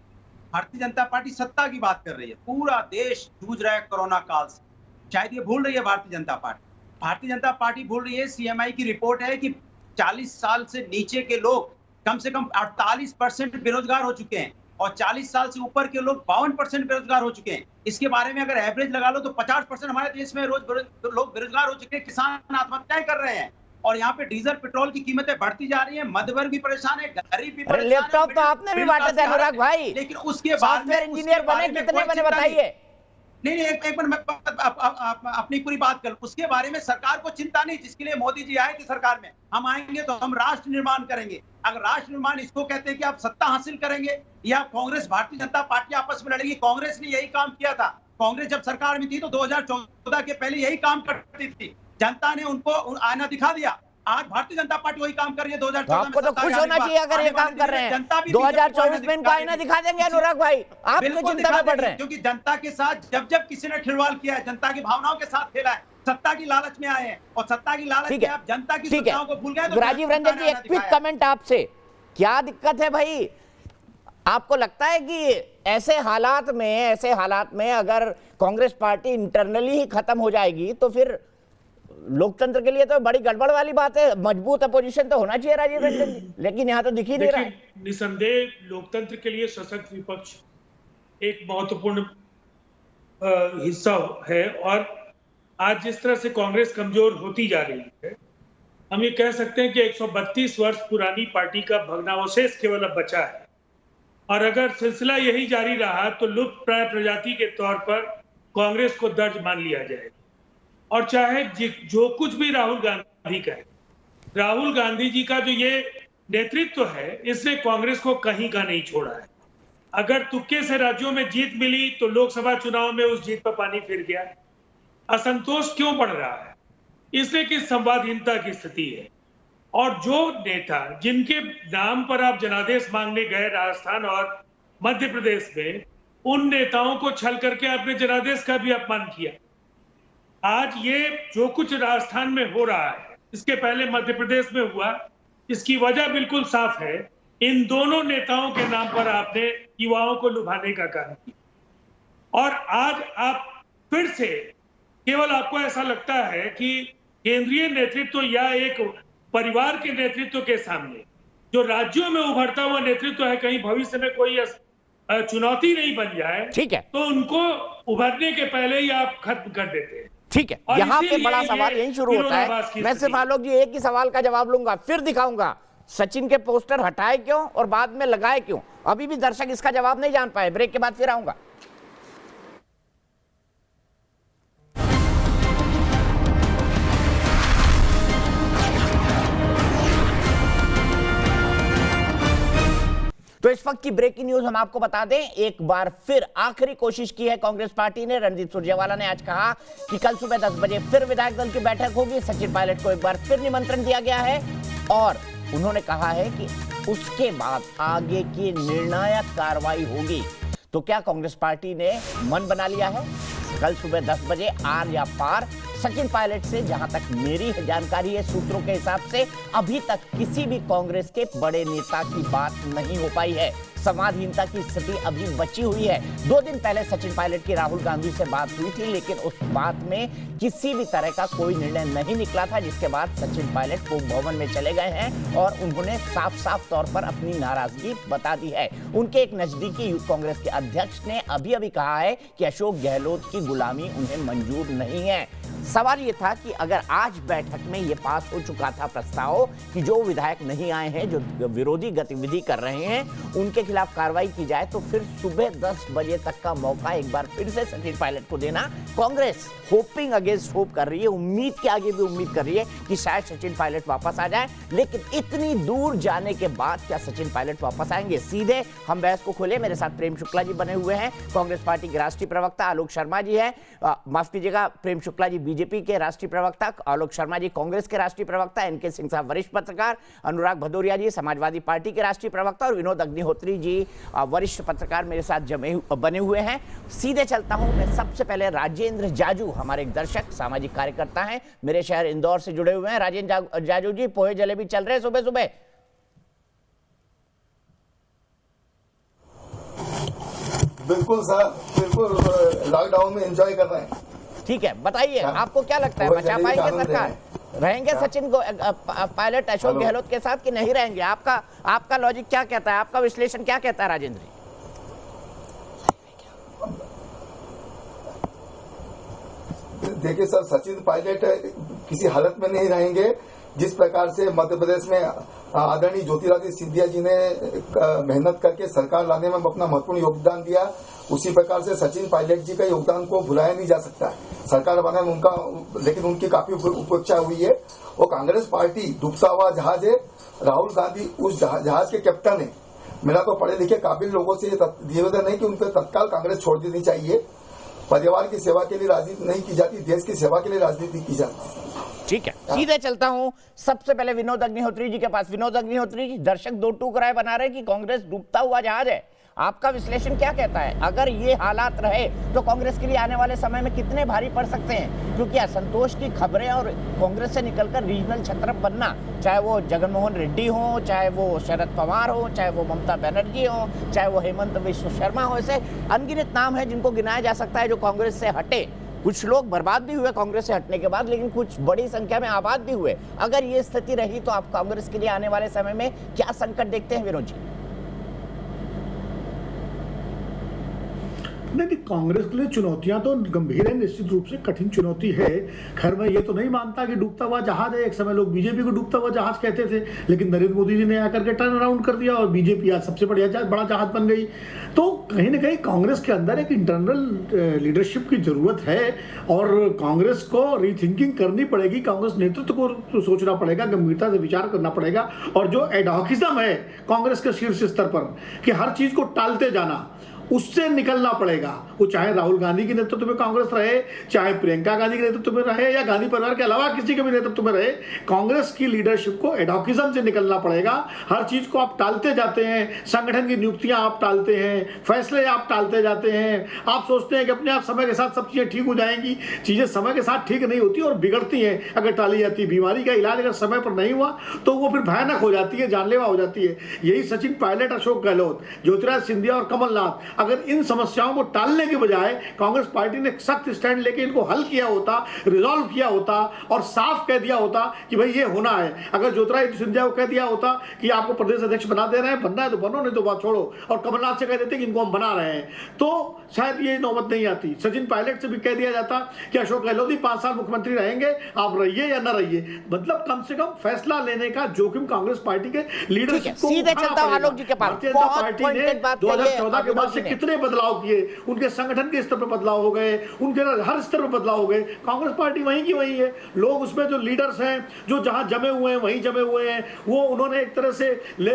भारतीय जनता पार्टी सत्ता की बात कर रही है। पूरा देश जूझ रहा है कोरोना काल से, शायद ये भूल रही है भारतीय जनता पार्टी। भारतीय जनता पार्टी भूल रही है, सीएमआई की रिपोर्ट है कि 40 साल से नीचे के लोग कम से कम 48% बेरोजगार हो चुके हैं और 40 साल से ऊपर के लोग 52% बेरोजगार हो चुके हैं। इसके बारे में अगर एवरेज लगा लो तो 50% हमारे देश में रोज लोग बेरोजगार हो चुके हैं, किसान आत्महत्याएं कर रहे हैं और यहाँ पे डीजल पेट्रोल की कीमतें बढ़ती जा रही है, मध्यवर्ग भी परेशान है, गरीब भी परेशान है। लैपटॉप तो आपने भी बांटे थे अनुराग भाई, लेकिन उसके बाद में इंजीनियर बने कितने बने बताइए। नहीं, एक मिनट अपनी पूरी बात कर। उसके बारे में सरकार को चिंता नहीं, जिसके लिए मोदी जी आए थे सरकार में। हम आएंगे तो हम राष्ट्र निर्माण करेंगे। अगर राष्ट्र निर्माण इसको कहते हैं कि आप सत्ता हासिल करेंगे या कांग्रेस भारतीय जनता पार्टी आपस में लड़ेगी, कांग्रेस ने यही काम किया था। कांग्रेस जब सरकार में थी तो 2014 के पहले यही काम करती थी, जनता ने उनको आईना दिखा दिया। आज भारतीय जनता पार्टी वही काम कर रही है 2014 तो आपको तो खुश होना चाहिए अगर ये काम कर रहे हैं। 2024 में इनको आईना दिखा देंगे अनुराग भाई, आप क्यों चिंता में पड़ रहे हैं? क्योंकि जनता के साथ जब किसी ने खिलवाड़ किया है, जनता की भावनाओं के साथ खेला है, सत्ता की लालच में आए हैं और सत्ता की लालच में आप जनता की सूचनाओं को भूल गए। राजीव रंजन जी, एक क्विक कमेंट आपसे, क्या दिक्कत है भाई? आपको लगता है कि ऐसे हालात में अगर कांग्रेस पार्टी इंटरनली ही खत्म हो जाएगी तो फिर लोकतंत्र के लिए तो बड़ी गड़बड़ वाली बात है? मजबूत अपोजिशन तो होना चाहिए राजीव रंजन जी, लेकिन यहाँ तो दिख ही नहीं रहा है। निसंदेह लोकतंत्र के लिए सशक्त विपक्ष एक महत्वपूर्ण हिस्सा है, और आज जिस तरह से कांग्रेस कमजोर होती जा रही है, हम ये कह सकते हैं कि 132 वर्ष पुरानी पार्टी का भग्नावशेष केवल अब बचा है, और अगर सिलसिला यही जारी रहा तो लुप्त प्राय प्रजाति के तौर पर कांग्रेस को दर्ज मान लिया जाएगा। और चाहे जो कुछ भी राहुल गांधी कहे, राहुल गांधी जी का जो ये नेतृत्व है, इसने कांग्रेस को कहीं का नहीं छोड़ा है। अगर तुक्के से राज्यों में जीत मिली तो लोकसभा चुनाव में उस जीत पर पानी फिर गया। असंतोष क्यों बढ़ रहा है? इसलिए कि संवादहीनता की स्थिति है, और जो नेता जिनके नाम पर आप जनादेश मांगने गए राजस्थान और मध्य प्रदेश में, उन नेताओं को छल करके आपने जनादेश का भी अपमान किया। आज ये जो कुछ राजस्थान में हो रहा है, इसके पहले मध्य प्रदेश में हुआ, इसकी वजह बिल्कुल साफ है। इन दोनों नेताओं के नाम पर आपने युवाओं को लुभाने का काम किया, और आज आप फिर से केवल आपको ऐसा लगता है कि केंद्रीय नेतृत्व या एक परिवार के नेतृत्व के सामने जो राज्यों में उभरता हुआ नेतृत्व है, कहीं भविष्य में कोई चुनौती नहीं बन जाए, ठीक है, तो उनको उभरने के पहले ही आप खत्म कर देते हैं। ठीक है, यहाँ पे बड़ा सवाल यही शुरू होता है। मैं सिर्फ आलोक जी एक ही सवाल का जवाब लूंगा, फिर दिखाऊंगा सचिन के पोस्टर हटाए क्यों और बाद में लगाए क्यों। अभी भी दर्शक इसका जवाब नहीं जान पाए। ब्रेक के बाद फिर आऊंगा। तो इस वक्त की ब्रेकिंग न्यूज हम आपको बता दें, एक बार फिर आखिरी कोशिश की है कांग्रेस पार्टी ने। रणदीप सुरजेवाला ने आज कहा कि कल सुबह 10 बजे फिर विधायक दल की बैठक होगी। सचिन पायलट को एक बार फिर निमंत्रण दिया गया है और उन्होंने कहा है कि उसके बाद आगे की निर्णायक कार्रवाई होगी। तो क्या कांग्रेस पार्टी ने मन बना लिया है? कल सुबह 10 बजे आर या पार। सचिन पायलट से जहां तक मेरी जानकारी है, सूत्रों के हिसाब से अभी तक किसी भी कांग्रेस के बड़े नेता की बात नहीं हो पाई है। संवादहीनता की स्थिति अभी बची हुई है। 2 दिन पहले सचिन पायलट की राहुल गांधी से बात हुई थी, लेकिन उस बात में किसी भी तरह का कोई निर्णय नहीं निकला था, जिसके बाद सचिन पायलट को भवन में चले गए हैं और उन्होंने साफ साफ तौर पर अपनी नाराजगी बता दी है। उनके एक नजदीकी यूथ कांग्रेस के अध्यक्ष ने अभी कहा है कि अशोक गहलोत की गुलामी उन्हें मंजूर नहीं है। सवाल ये था कि अगर आज बैठक में ये पास हो चुका था प्रस्ताव कि जो विधायक नहीं आए हैं, जो विरोधी गतिविधि कर रहे हैं, उनके खिलाफ कार्रवाई की जाए, तो फिर सुबह 10 बजे तक का मौका एक बार फिर से सचिन पायलट को देना। कांग्रेस होपिंग अगेंस्ट होप कर रही है, उम्मीद के आगे भी उम्मीद कर रही है कि शायद सचिन पायलट वापस आ जाए। लेकिन इतनी दूर जाने के बाद क्या सचिन पायलट वापस आएंगे? सीधे हम बहस को खोले। मेरे साथ प्रेम शुक्ला जी बने हुए हैं, कांग्रेस पार्टी के राष्ट्रीय प्रवक्ता। आलोक शर्मा जी है, माफ कीजिएगा, प्रेम शुक्ला जी बीजेपी के राष्ट्रीय प्रवक्ता, आलोक शर्मा जी कांग्रेस के राष्ट्रीय प्रवक्ता, एनके सिंह साहब वरिष्ठ पत्रकार, अनुराग भदौरिया जी समाजवादी पार्टी के राष्ट्रीय प्रवक्ता और विनोद अग्निहोत्री जी वरिष्ठ पत्रकार मेरे साथ बने हुए हैं। सीधे चलता हूं मैं सबसे पहले राजेंद्र जाजू, हमारे एक दर्शक सामाजिक कार्यकर्ता हैं, मेरे शहर इंदौर से जुड़े हुए हैं। राजेंद्र जाजू जी, पोहे जलेबी चल रहे सुबह सुबह? बिल्कुल सर, बिल्कुल लॉकडाउन में एंजॉय कर रहे हैं। ठीक है, बताइए आपको क्या लगता है, बचा पाएंगे सरकार? रहेंगे सचिन पायलट अशोक गहलोत के साथ कि नहीं रहेंगे? आपका लॉजिक क्या कहता है, आपका विश्लेषण क्या कहता है राजेंद्र? देखिए सर, सचिन पायलट किसी हालत में नहीं रहेंगे। जिस प्रकार से मध्य प्रदेश में आदरणीय ज्योतिरादित्य सिंधिया जी ने मेहनत करके सरकार लाने में अपना महत्वपूर्ण योगदान दिया, उसी प्रकार से सचिन पायलट जी का योगदान को भुलाया नहीं जा सकता है। सरकार बनाने में उनका, लेकिन उनकी काफी उपेक्षा हुई है। वो कांग्रेस पार्टी डूबता हुआ जहाज है। राहुल गांधी उस जहाज के कैप्टन है। मेरा तो पढ़े लिखे काबिल लोगों से निवेदन है कि उन पर तत्काल कांग्रेस छोड़ देनी चाहिए। परिवार की सेवा के लिए राजनीति नहीं की जाती, देश की सेवा के लिए राजनीति की जाती है। ठीक है। सीधे चलता हूं सबसे पहले विनोद अग्निहोत्री जी के पास। विनोद अग्निहोत्री जी, दर्शक दो टूक राय बना रहे कि कांग्रेस डूबता हुआ जहाज है, आपका विश्लेषण क्या कहता है? अगर ये हालात रहे तो कांग्रेस के लिए आने वाले समय में कितने भारी पड़ सकते हैं? क्योंकि असंतोष की खबरें और कांग्रेस से निकलकर रीजनल छत्रप बनना, चाहे वो जगनमोहन रेड्डी हो, चाहे वो शरद पवार हो, चाहे वो ममता बनर्जी हो, चाहे वो हेमंत विश्व शर्मा हो, ऐसे अनगिनत नाम है जिनको गिनाया जा सकता है जो कांग्रेस से हटे। कुछ लोग बर्बाद भी हुए कांग्रेस से हटने के बाद, लेकिन कुछ बड़ी संख्या में आबाद भी हुए। अगर ये स्थिति रही तो आप कांग्रेस के लिए आने वाले समय में क्या संकट देखते हैं विनोद जी? नहीं, कांग्रेस के लिए चुनौतियां तो गंभीर है, निश्चित रूप से कठिन चुनौती है। खैर मैं ये तो नहीं मानता कि डूबता हुआ जहाज है। एक समय लोग बीजेपी को डूबता हुआ जहाज कहते थे, लेकिन नरेंद्र मोदी जी ने आकर के टर्न अराउंड कर दिया और बीजेपी आज सबसे बड़ा जहाज बन गई। तो कहीं ना कहीं कांग्रेस के अंदर एक इंटरनल लीडरशिप की जरूरत है और कांग्रेस को रीथिंकिंग करनी पड़ेगी। कांग्रेस नेतृत्व को सोचना पड़ेगा, गंभीरता से विचार करना पड़ेगा। और जो एडहॉकिज्म है कांग्रेस के शीर्ष स्तर पर कि हर चीज को टालते जाना, उससे निकलना पड़ेगा। वो चाहे राहुल गांधी के नेतृत्व में कांग्रेस रहे, चाहे प्रियंका गांधी के नेतृत्व में रहे, या गांधी परिवार के अलावा किसी के भी नेतृत्व में रहे, कांग्रेस की लीडरशिप को एडहॉकिज्म से निकलना पड़ेगा। हर चीज को आप टालते जाते हैं, संगठन की नियुक्तियां आप टालते हैं, फैसले आप टालते जाते हैं। आप सोचते हैं कि अपने आप समय के साथ सब चीजें ठीक हो जाएंगी। चीजें समय के साथ ठीक नहीं होती और बिगड़ती हैं अगर टाली जाती है। बीमारी का इलाज अगर समय पर नहीं हुआ तो वो फिर भयानक हो जाती है, जानलेवा हो जाती है। यही सचिन पायलट, अशोक गहलोत, ज्योतिरादित्य सिंधिया और कमलनाथ अगर इन समस्याओं को टालने के बजाय कांग्रेस पार्टी ने सख्त स्टैंड लेके इनको हल किया होता, रिजॉल्व किया होता और साफ कह दिया होता कि भाई ये होना है। अगर ज्योतिरादित्य सिंधिया को कह दिया होता कि आपको प्रदेश अध्यक्ष बना दे रहे हैं, बनना है तो बनो, नहीं तो बात छोड़ो, और कमलनाथ से कह देते कि इनको हम बना रहे हैं, तो शायद ये नौबत नहीं आती। सचिन पायलट से भी कह दिया जाता कि अशोक गहलोत 5 साल मुख्यमंत्री रहेंगे, आप रहिए या न रहिए। मतलब कम से कम फैसला लेने का जोखिम कांग्रेस पार्टी के लीडरशिप को सीधे चलता हूं आलोक जी के पास। भारतीय जनता पार्टी ने 2014 के बाद से कितने बदलाव किए, उनके संगठन के स्तर पर बदलाव हो गए, उनके हर स्तर पर बदलाव हो गए। कांग्रेस पार्टी वहीं की वहीं है। लोग उसमें जो लीडर्स हैं, जो जहां जमे हुए हैं वहीं जमे हुए हैं, वो उन्होंने एक तरह से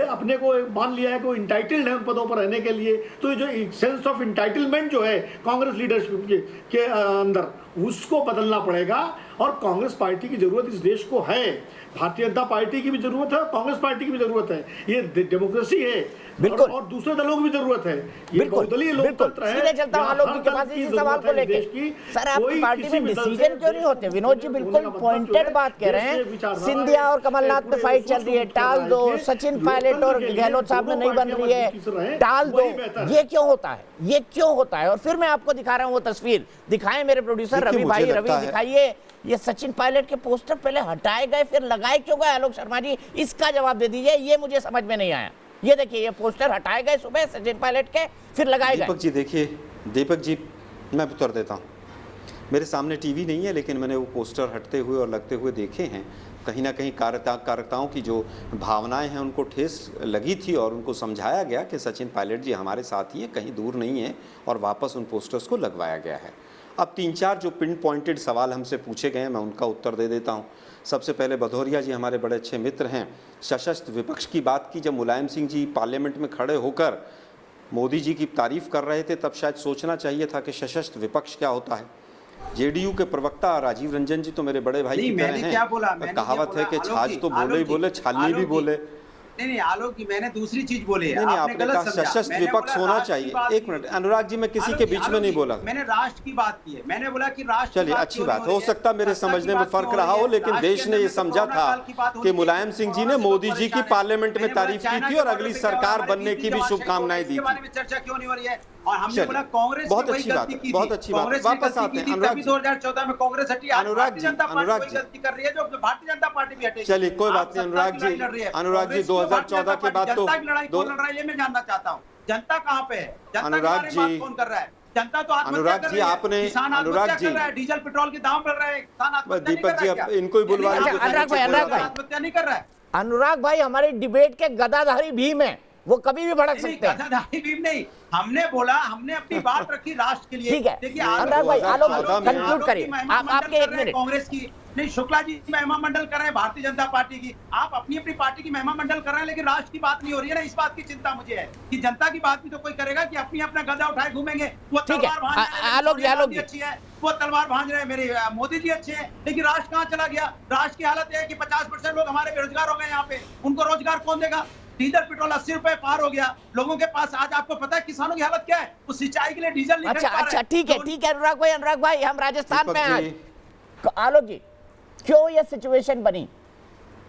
अपने को मान लिया है कि वो इंटाइटल्ड है उन पदों पर रहने के लिए। तो ये जो सेंस ऑफ इंटाइटलमेंट जो है कांग्रेस लीडरशिप के अंदर, उसको बदलना पड़ेगा। और कांग्रेस पार्टी की जरूरत इस देश को है, भारतीय जनता पार्टी की भी जरूरत है, कांग्रेस पार्टी की भी जरूरत है। ये डेमोक्रेसी है, बिल्कुल, और दूसरे दलों की भी जरूरत है। ये बहुदलीय लोकतंत्र है। सीधे चलता हूं आलोक जी के पास इसी सवाल को लेके। सर, आपकी पार्टी में डिसीजन क्यों नहीं होते? विनोद जी बिल्कुल पॉइंटेड बात कह रहे हैं। सिंधिया और कमलनाथ में फाइट चल रही है, टाल दो। सचिन पायलट और गहलोत साहब में नहीं बन रही है, टाल दो। ये क्यों होता है? ये क्यों होता है? और फिर मैं आपको दिखा रहा हूं वो तस्वीर, दिखाएं मेरे प्रोड्यूसर रवि भाई। रवि दिखाइए, ये सचिन पायलट के पोस्टर पहले हटाए गए फिर लगाए क्यों गए? आलोक शर्मा जी इसका जवाब दे दीजिए, ये मुझे समझ में नहीं आया। ये देखिए, ये पोस्टर हटाए गए सुबह सचिन पायलट के, फिर लगाए गए। दीपक जी देखिए, दीपक जी मैं उत्तर देता हूँ। मेरे सामने टीवी नहीं है, लेकिन मैंने वो पोस्टर हटते हुए और लगते हुए देखे हैं। कहीं ना कहीं कार्यकर्ताओं की जो भावनाएं हैं उनको ठेस लगी थी और उनको समझाया गया कि सचिन पायलट जी हमारे साथ ही है, कहीं दूर नहीं है, और वापस उन पोस्टर्स को लगवाया गया है। अब 3-4 जो पिन पॉइंटेड सवाल हमसे पूछे गए हैं, मैं उनका उत्तर दे देता हूं। सबसे पहले भदौरिया जी हमारे बड़े अच्छे मित्र हैं, सशस्त्र विपक्ष की बात की। जब मुलायम सिंह जी पार्लियामेंट में खड़े होकर मोदी जी की तारीफ कर रहे थे, तब शायद सोचना चाहिए था कि सशस्त्र विपक्ष क्या होता है। जेडीयू के प्रवक्ता राजीव रंजन जी तो मेरे बड़े भाई की तरह हैं। कहावत है कि छाछ तो बोले ही बोले, छालनी भी बोले। नहीं आलोक जी, मैंने दूसरी चीज बोली है। नहीं, आपने कहा सशस्त्र विपक्ष होना चाहिए। एक मिनट अनुराग जी, मैं किसी के बीच में नहीं बोला, मैंने राष्ट्र की बात की है। मैंने बोला कि राष्ट्र। चलिए, अच्छी बात, हो सकता मेरे समझने में फर्क रहा हो, लेकिन देश ने ये समझा था कि मुलायम सिंह जी ने मोदी जी की पार्लियामेंट में तारीफ की थी और अगली सरकार बनने की भी शुभकामनाएं दी थी। चर्चा क्यों नहीं हो रही है? और हमने बोला कांग्रेस बहुत अच्छी बात है, बहुत अच्छी बात। वापस आते हैं अनुराग जी। 2014 में कांग्रेस हटी, अनुराग जी, अनुराग जी गलती कर रही है जो भारतीय जनता पार्टी भी हटेगी। चलिए कोई बात नहीं अनुराग जी। अनुराग जी 2014 के बाद तो लड़ाई कौन लड़ रहा है ये मैं जानना चाहता हूँ। जनता कहाँ पे है? अनुराग जी कौन कर रहा है? जनता तो अनुराग जी आपने, अनुराग जी डीजल पेट्रोल के दाम बढ़ रहे हैं, किसान आत्महत्या दीपक जी अब इनको ही बुलवा लीजिए। आत्महत्या नहीं कर रहा है। अनुराग भाई हमारे डिबेट के गदाधारी भीम है, वो कभी भी भड़क सकते हैं। गद्दारी भी नहीं, हमने बोला, हमने अपनी बात रखी राष्ट्र के लिए। ठीक है, देखिए अनुराग भाई आलोक कंक्लूड करिए, आप आपके एक मिनट। कांग्रेस की नहीं, शुक्ला जी महिमा मंडल कर रहे हैं भारतीय जनता पार्टी की, आप अपनी अपनी पार्टी की महिमा मंडल कर रहे हैं, लेकिन राष्ट्र की बात नहीं हो रही है ना। इस बात की चिंता मुझे है कि जनता की बात भी तो कोई करेगा कि अपनी अपना गदा उठाए घूमेंगे। वो तलवार भांज रहे हैं, अच्छी है, वो तलवार भांज रहे हैं, मेरे मोदी जी अच्छे हैं, लेकिन राष्ट्र कहाँ चला गया? राष्ट्र की हालत है कि 50% लोग हमारे बेरोजगार हो गए यहाँ पे, उनको रोजगार कौन देगा? डीजल पेट्रोल 80 रुपए पार हो गया लोगों के पास। आज आपको पता है किसानों की हालत क्या है? वो सिंचाई के लिए डीजल नहीं खरीद पा रहे। अच्छा, ठीक है अनुराग भाई हम राजस्थान में आज आलोक जी, क्यों ये सिचुएशन बनी,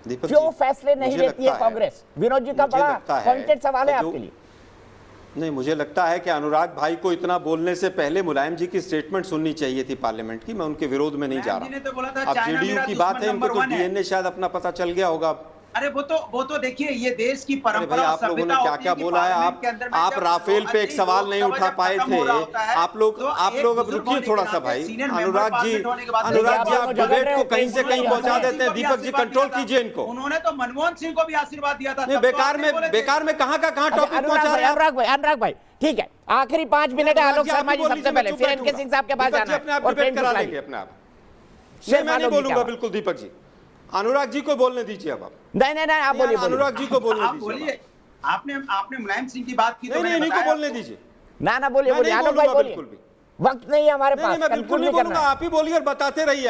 क्यों फैसले नहीं लेती है कांग्रेस? विनोद जी का बड़ा पॉइंटेड सवाल है आपके लिए। नहीं, मुझे लगता है कि अनुराग भाई को इतना बोलने से पहले मुलायम जी की स्टेटमेंट सुननी चाहिए थी पार्लियामेंट की। मैं उनके विरोध में नहीं जा रहा। अब जेडीयू की बात है, इनको तो डीएनए शायद अपना पता चल गया होगा। अरे वो तो देखिए, ये देश की परंपरा और आप लोगों ने क्या क्या बोला है। आप राफेल पे एक सवाल नहीं उठा पाए थे। आप लोग अब रुकिए थोड़ा सा भाई। अनुराग जी आप डिबेट को कहीं से कहीं पहुंचा देते हैं। दीपक जी कंट्रोल कीजिए इनको। उन्होंने तो मनमोहन सिंह को भी आशीर्वाद दिया था। बेकार में कहाँ टॉपिक पहुंचा रहे हैं अनुराग भाई ठीक है, आखिरी 5 मिनट है। आलोक शर्मा जी सबसे पहले, फिर एनके सिंह साहब के पास जाना है और डिबेट करा लेंगे अपने आप। मैं नहीं बोलूंगा बिल्कुल दीपक जी, अनुराग जी को बोलने दीजिए। अब नहीं आप बोलिए, अनुराग जी को बोलने दीजिए। आपने मुलायम सिंह की बात की तो नहीं को बोलने दीजिए। ना बोलिए आलोक भाई बोलिए, वक्त नहीं है हमारे पास। मैं बिल्कुल नहीं बोलूंगा, आप ही बोलिए और बताते रहिए।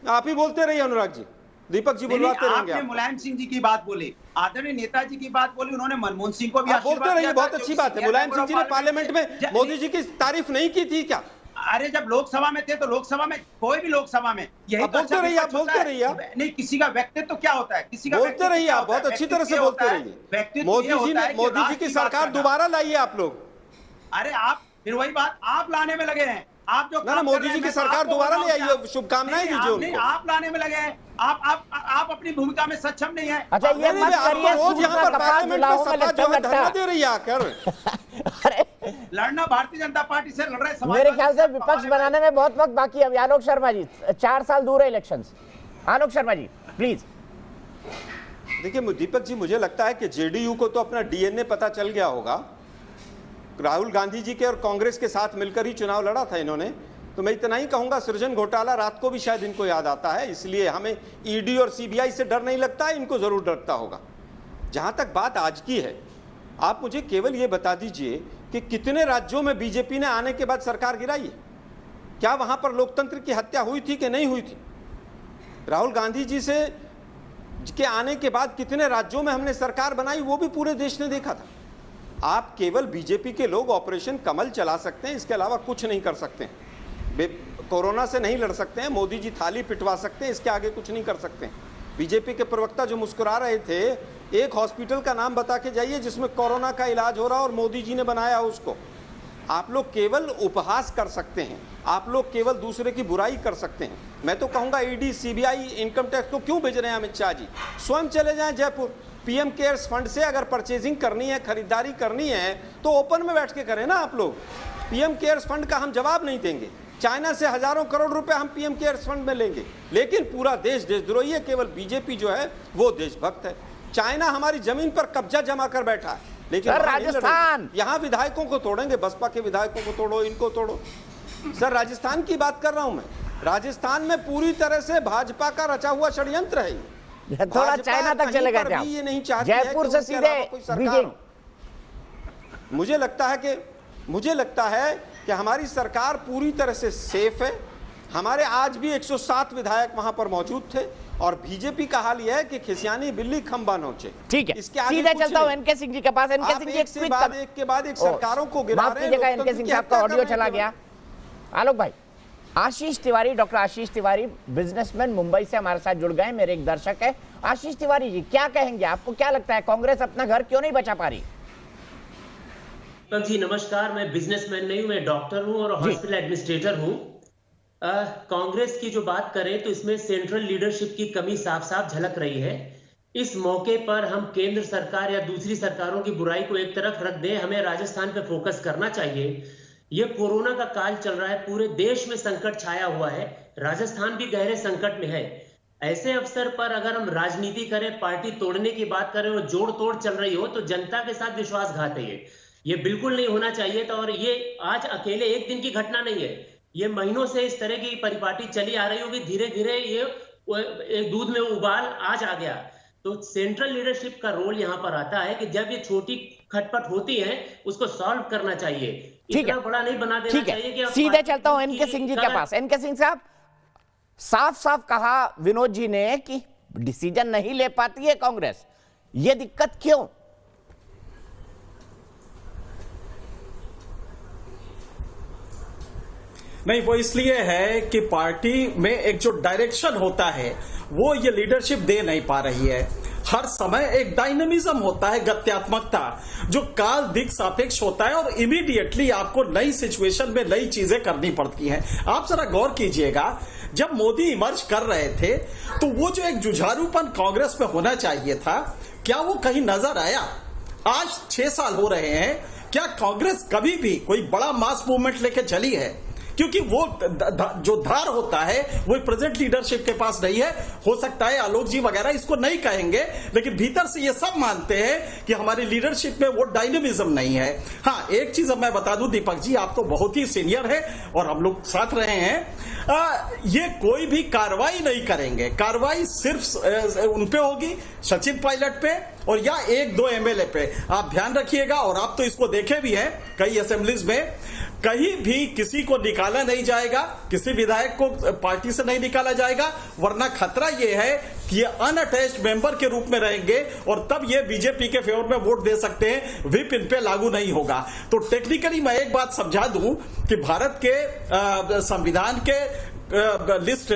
आप ही बोलते रहिए अनुराग जी, दीपक जी बुलवाते रहेंगे। आपने मुलायम सिंह जी की बात बोली, आदरणीय नेताजी की बात बोली, उन्होंने मनमोहन सिंह को भी बोलते रहिए। बहुत अच्छी बात है। मुलायम सिंह जी ने पार्लियामेंट में मोदी जी की तारीफ नहीं की थी क्या? अरे जब लोकसभा में थे तो लोकसभा में, कोई भी लोकसभा में यही तो बोलते रहिए। आप बोलते रहिए। नहीं, किसी का व्यक्तित्व क्या होता है, किसी का बोलते रहिए। आप बहुत अच्छी तरह से बोलते रहिए। मोदी जी की सरकार दोबारा लाइए आप लोग। अरे आप फिर वही बात आप लाने में लगे हैं। आप जो मोदी जी की सरकार दोबारा ले आइए, शुभकामनाएं दीजिए उनको। आप लाने में लगे हैं। आप अपनी भूमिका में सक्षम नहीं है। अच्छा, ये मत करिए, रोज यहाँ पर पार्लियामेंट में सपा जो है धरना दे रही है आकर। अरे लड़ना भारतीय जनता पार्टी से लड़ रहे हैं। मेरे ख्याल से विपक्ष बनाने में बहुत वक्त बाकी है। आलोक शर्मा जी, 4 साल दूर है इलेक्शंस। आलोक शर्मा जी प्लीज। देखिए दीपक जी, मुझे लगता है कि जेडीयू को तो अपना डीएनए पता चल गया होगा। राहुल गांधी जी के और कांग्रेस के साथ मिलकर ही चुनाव लड़ा था इन्होंने। तो मैं इतना ही कहूंगा, सृजन घोटाला रात को भी शायद इनको याद आता है, इसलिए हमें ईडी और सीबीआई से डर नहीं लगता है, इनको जरूर डरता होगा। जहां तक बात आज की है, आप मुझे केवल ये बता दीजिए कि कितने राज्यों में बीजेपी ने आने के बाद सरकार गिराई है? क्या वहां पर लोकतंत्र की हत्या हुई थी कि नहीं हुई थी? राहुल गांधी जी से के आने के बाद कितने राज्यों में हमने सरकार बनाई, वो भी पूरे देश ने देखा था। आप केवल बीजेपी के लोग ऑपरेशन कमल चला सकते हैं, इसके अलावा कुछ नहीं कर सकते हैं। कोरोना से नहीं लड़ सकते हैं, मोदी जी थाली पिटवा सकते हैं, इसके आगे कुछ नहीं कर सकते हैं। बीजेपी के प्रवक्ता जो मुस्कुरा रहे थे, एक हॉस्पिटल का नाम बता के जाइए जिसमें कोरोना का इलाज हो रहा और मोदी जी ने बनाया उसको। आप लोग केवल उपहास कर सकते हैं, आप लोग केवल दूसरे की बुराई कर सकते हैं। मैं तो कहूँगा ईडी, सीबीआई, इनकम टैक्स को क्यों भेज रहे हैं अमित शाह जी? स्वयं चले जाएं जयपुर, पीएम केयर्स फंड से अगर परचेजिंग करनी है, खरीदारी करनी है तो ओपन में बैठ के करें ना आप लोग। पीएम केयर्स फंड का हम जवाब नहीं देंगे। चाइना से हजारों करोड़ रुपए हम पीएम केयर्स फंड में लेंगे, लेकिन पूरा देश देशद्रोही है। केवल बीजेपी जो है वो देशभक्त है। चाइना हमारी जमीन पर कब्जा जमा कर बैठा है, लेकिन राजस्थान, यहाँ विधायकों को तोड़ेंगे, बसपा के विधायकों को तोड़ो, इनको तोड़ो। सर राजस्थान की बात कर रहा हूं मैं। राजस्थान में पूरी तरह से भाजपा का रचा हुआ षड्यंत्र है। थोड़ा चाइना तक चले गए थे, ये नहीं चाहती जयपुर से सीधे बीजिंग। मुझे लगता है कि हमारी सरकार पूरी तरह से सेफ है। हमारे आज भी 107 विधायक वहां पर मौजूद थे और बीजेपी का हाल यह है कि खिसियानी बिल्ली खंबा नोचे। ठीक है, सीधे चलता हूं एनके सिंह जी के पास। एनके सिंह जी एक के बाद एक सरकारों को गिरा रहे हैं। एनके सिंह साहब का ऑडियो चला गया। आलोक भाई, आशीष तिवारी, डॉक्टर आशीष तिवारी बिजनेसमैन मुंबई से हमारे साथ जुड़ गए, मेरे एक दर्शक है। आशीष तिवारी जी, क्या कहेंगे? आपको क्या लगता है कांग्रेस अपना घर क्यों नहीं बचा पा रही? जी नमस्कार, मैं बिजनेसमैन नहीं हूं, मैं डॉक्टर हूं और हॉस्पिटल एडमिनिस्ट्रेटर हूं। कांग्रेस की जो बात करें तो इसमें सेंट्रल लीडरशिप की कमी साफ साफ झलक रही है। इस मौके पर हम केंद्र सरकार या दूसरी सरकारों की बुराई को एक तरफ रख दें, हमें राजस्थान पे फोकस करना चाहिए। ये कोरोना का काल चल रहा है, पूरे देश में संकट छाया हुआ है, राजस्थान भी गहरे संकट में है। ऐसे अवसर पर अगर हम राजनीति करें, पार्टी तोड़ने की बात करें और जोड़ तोड़ चल रही हो, तो जनता के साथ विश्वासघात है ये बिल्कुल नहीं होना चाहिए था। और ये आज अकेले एक दिन की घटना नहीं है, ये महीनों से इस तरह की परिपाटी चली आ रही होगी। धीरे धीरे ये एक दूध में उबाल आज आ गया। तो सेंट्रल लीडरशिप का रोल यहाँ पर आता है कि जब ये छोटी खटपट होती है उसको सॉल्व करना चाहिए, इतना बड़ा नहीं बना देना चाहिए कि सीधे चलता हूं एनके सिंह जी के पास। एनके सिंह साहब, साफ साफ कहा विनोद जी ने कि डिसीजन नहीं ले पाती है कांग्रेस, ये दिक्कत क्यों? नहीं, वो इसलिए है कि पार्टी में एक जो डायरेक्शन होता है वो ये लीडरशिप दे नहीं पा रही है। हर समय एक डायनेमिज्म होता है, गत्यात्मकता, जो काल दिक सापेक्ष होता है और इमीडिएटली आपको नई सिचुएशन में नई चीजें करनी पड़ती हैं। आप जरा गौर कीजिएगा, जब मोदी इमर्ज कर रहे थे तो वो जो एक जुझारूपन कांग्रेस में होना चाहिए था, क्या वो कहीं नजर आया? आज 6 साल हो रहे हैं, क्या कांग्रेस कभी भी कोई बड़ा मास मूवमेंट लेके चली है? क्योंकि वो जो धार होता है वो प्रेजेंट लीडरशिप के पास नहीं है। हो सकता है आलोक जी वगैरह इसको नहीं कहेंगे, लेकिन भीतर से ये सब मानते हैं कि हमारी लीडरशिप में वो डायनेमिज्म नहीं है। हाँ, एक चीज अब मैं बता दूं दीपक जी, आप तो बहुत ही सीनियर है और हम लोग साथ रहे हैं, ये कोई भी कार्रवाई नहीं करेंगे। कार्रवाई सिर्फ उनपे होगी, सचिन पायलट पे और या 1-2 एमएलए पे। आप ध्यान रखिएगा, और आप तो इसको देखे भी हैं कई असेंबलीज में, कहीं भी किसी को निकाला नहीं जाएगा, किसी विधायक को पार्टी से नहीं निकाला जाएगा, वरना खतरा यह है कि ये अनअटैच्ड मेंबर के रूप में रहेंगे और तब ये बीजेपी के फेवर में वोट दे सकते हैं, व्हिप इन पे लागू नहीं होगा। तो टेक्निकली मैं एक बात समझा दूं कि भारत के संविधान के लिस्ट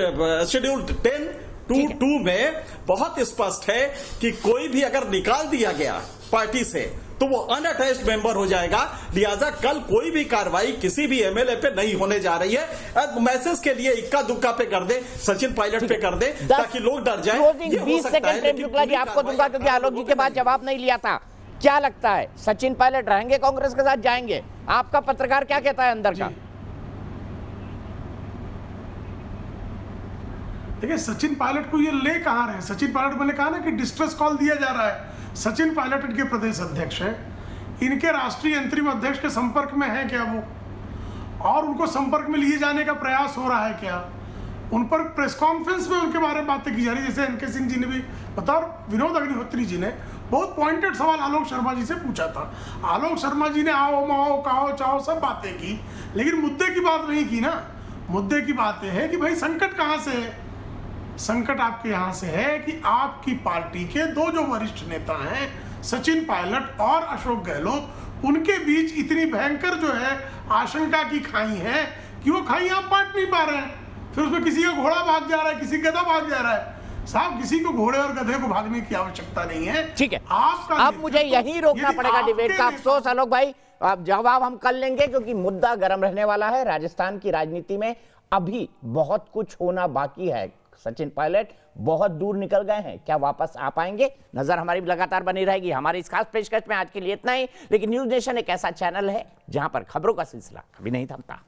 शेड्यूल 10(2)(2) में बहुत स्पष्ट है कि कोई भी अगर निकाल दिया गया पार्टी से तो वो अनअटैच्ड मेंबर हो जाएगा। लिहाजा कल कोई भी कार्रवाई किसी भी एमएलए पे नहीं होने जा रही है। मैसेज के लिए इक्का दुक्का पे कर दे, सचिन पायलट पे कर दे, ताकि लोग डर जाएं। 20 सेकंड प्रेम शुक्ला जी आपको दूंगा, क्योंकि आलोक जी के बाद जवाब नहीं लिया था। क्या लगता है, सचिन पायलट रहेंगे कांग्रेस के साथ, जाएंगे? आपका पत्रकार क्या कहता है अंदर का? देखिए, सचिन पायलट को ये ले कहां रहे? सचिन पायलट, मैंने कहा ना कि डिस्ट्रेस कॉल दिया जा रहा है। सचिन पायलट इनके प्रदेश अध्यक्ष हैं, इनके राष्ट्रीय अंतरिम अध्यक्ष के संपर्क में है क्या वो, और उनको संपर्क में लिए जाने का प्रयास हो रहा है क्या? उन पर प्रेस कॉन्फ्रेंस में उनके बारे में बातें की जा रही है, जैसे एनके सिंह जी ने भी बता, विनोद अग्निहोत्री जी ने बहुत पॉइंटेड सवाल आलोक शर्मा जी से पूछा था। आलोक शर्मा जी ने आओ माओ काओ चाओ सब बातें की, लेकिन मुद्दे की बात नहीं की ना। मुद्दे की बात यह है कि भाई संकट कहां से है? संकट आपके यहां से है कि आपकी पार्टी के 2 जो वरिष्ठ नेता हैं, सचिन पायलट और अशोक गहलोत, उनके बीच इतनी भयंकर जो है आशंका की खाई है कि वो खाई आप बांट नहीं पा रहे हैं। फिर उसमें किसी का घोड़ा भाग जा रहा है, किसी गधा भाग जा रहा है। साहब, किसी को घोड़े और गधे को भागने की आवश्यकता नहीं है। ठीक है, अब मुझे यही रोकना पड़ेगा डिबेट का। अफसोस आलोक भाई, अब जवाब हम कर लेंगे क्योंकि मुद्दा गर्म रहने वाला है। राजस्थान की राजनीति में अभी बहुत कुछ होना बाकी है। सचिन पायलट बहुत दूर निकल गए हैं, क्या वापस आ पाएंगे? नजर हमारी लगातार बनी रहेगी। हमारी इस खास पेशकश में आज के लिए इतना ही, लेकिन न्यूज नेशन एक ऐसा चैनल है जहां पर खबरों का सिलसिला कभी नहीं थमता।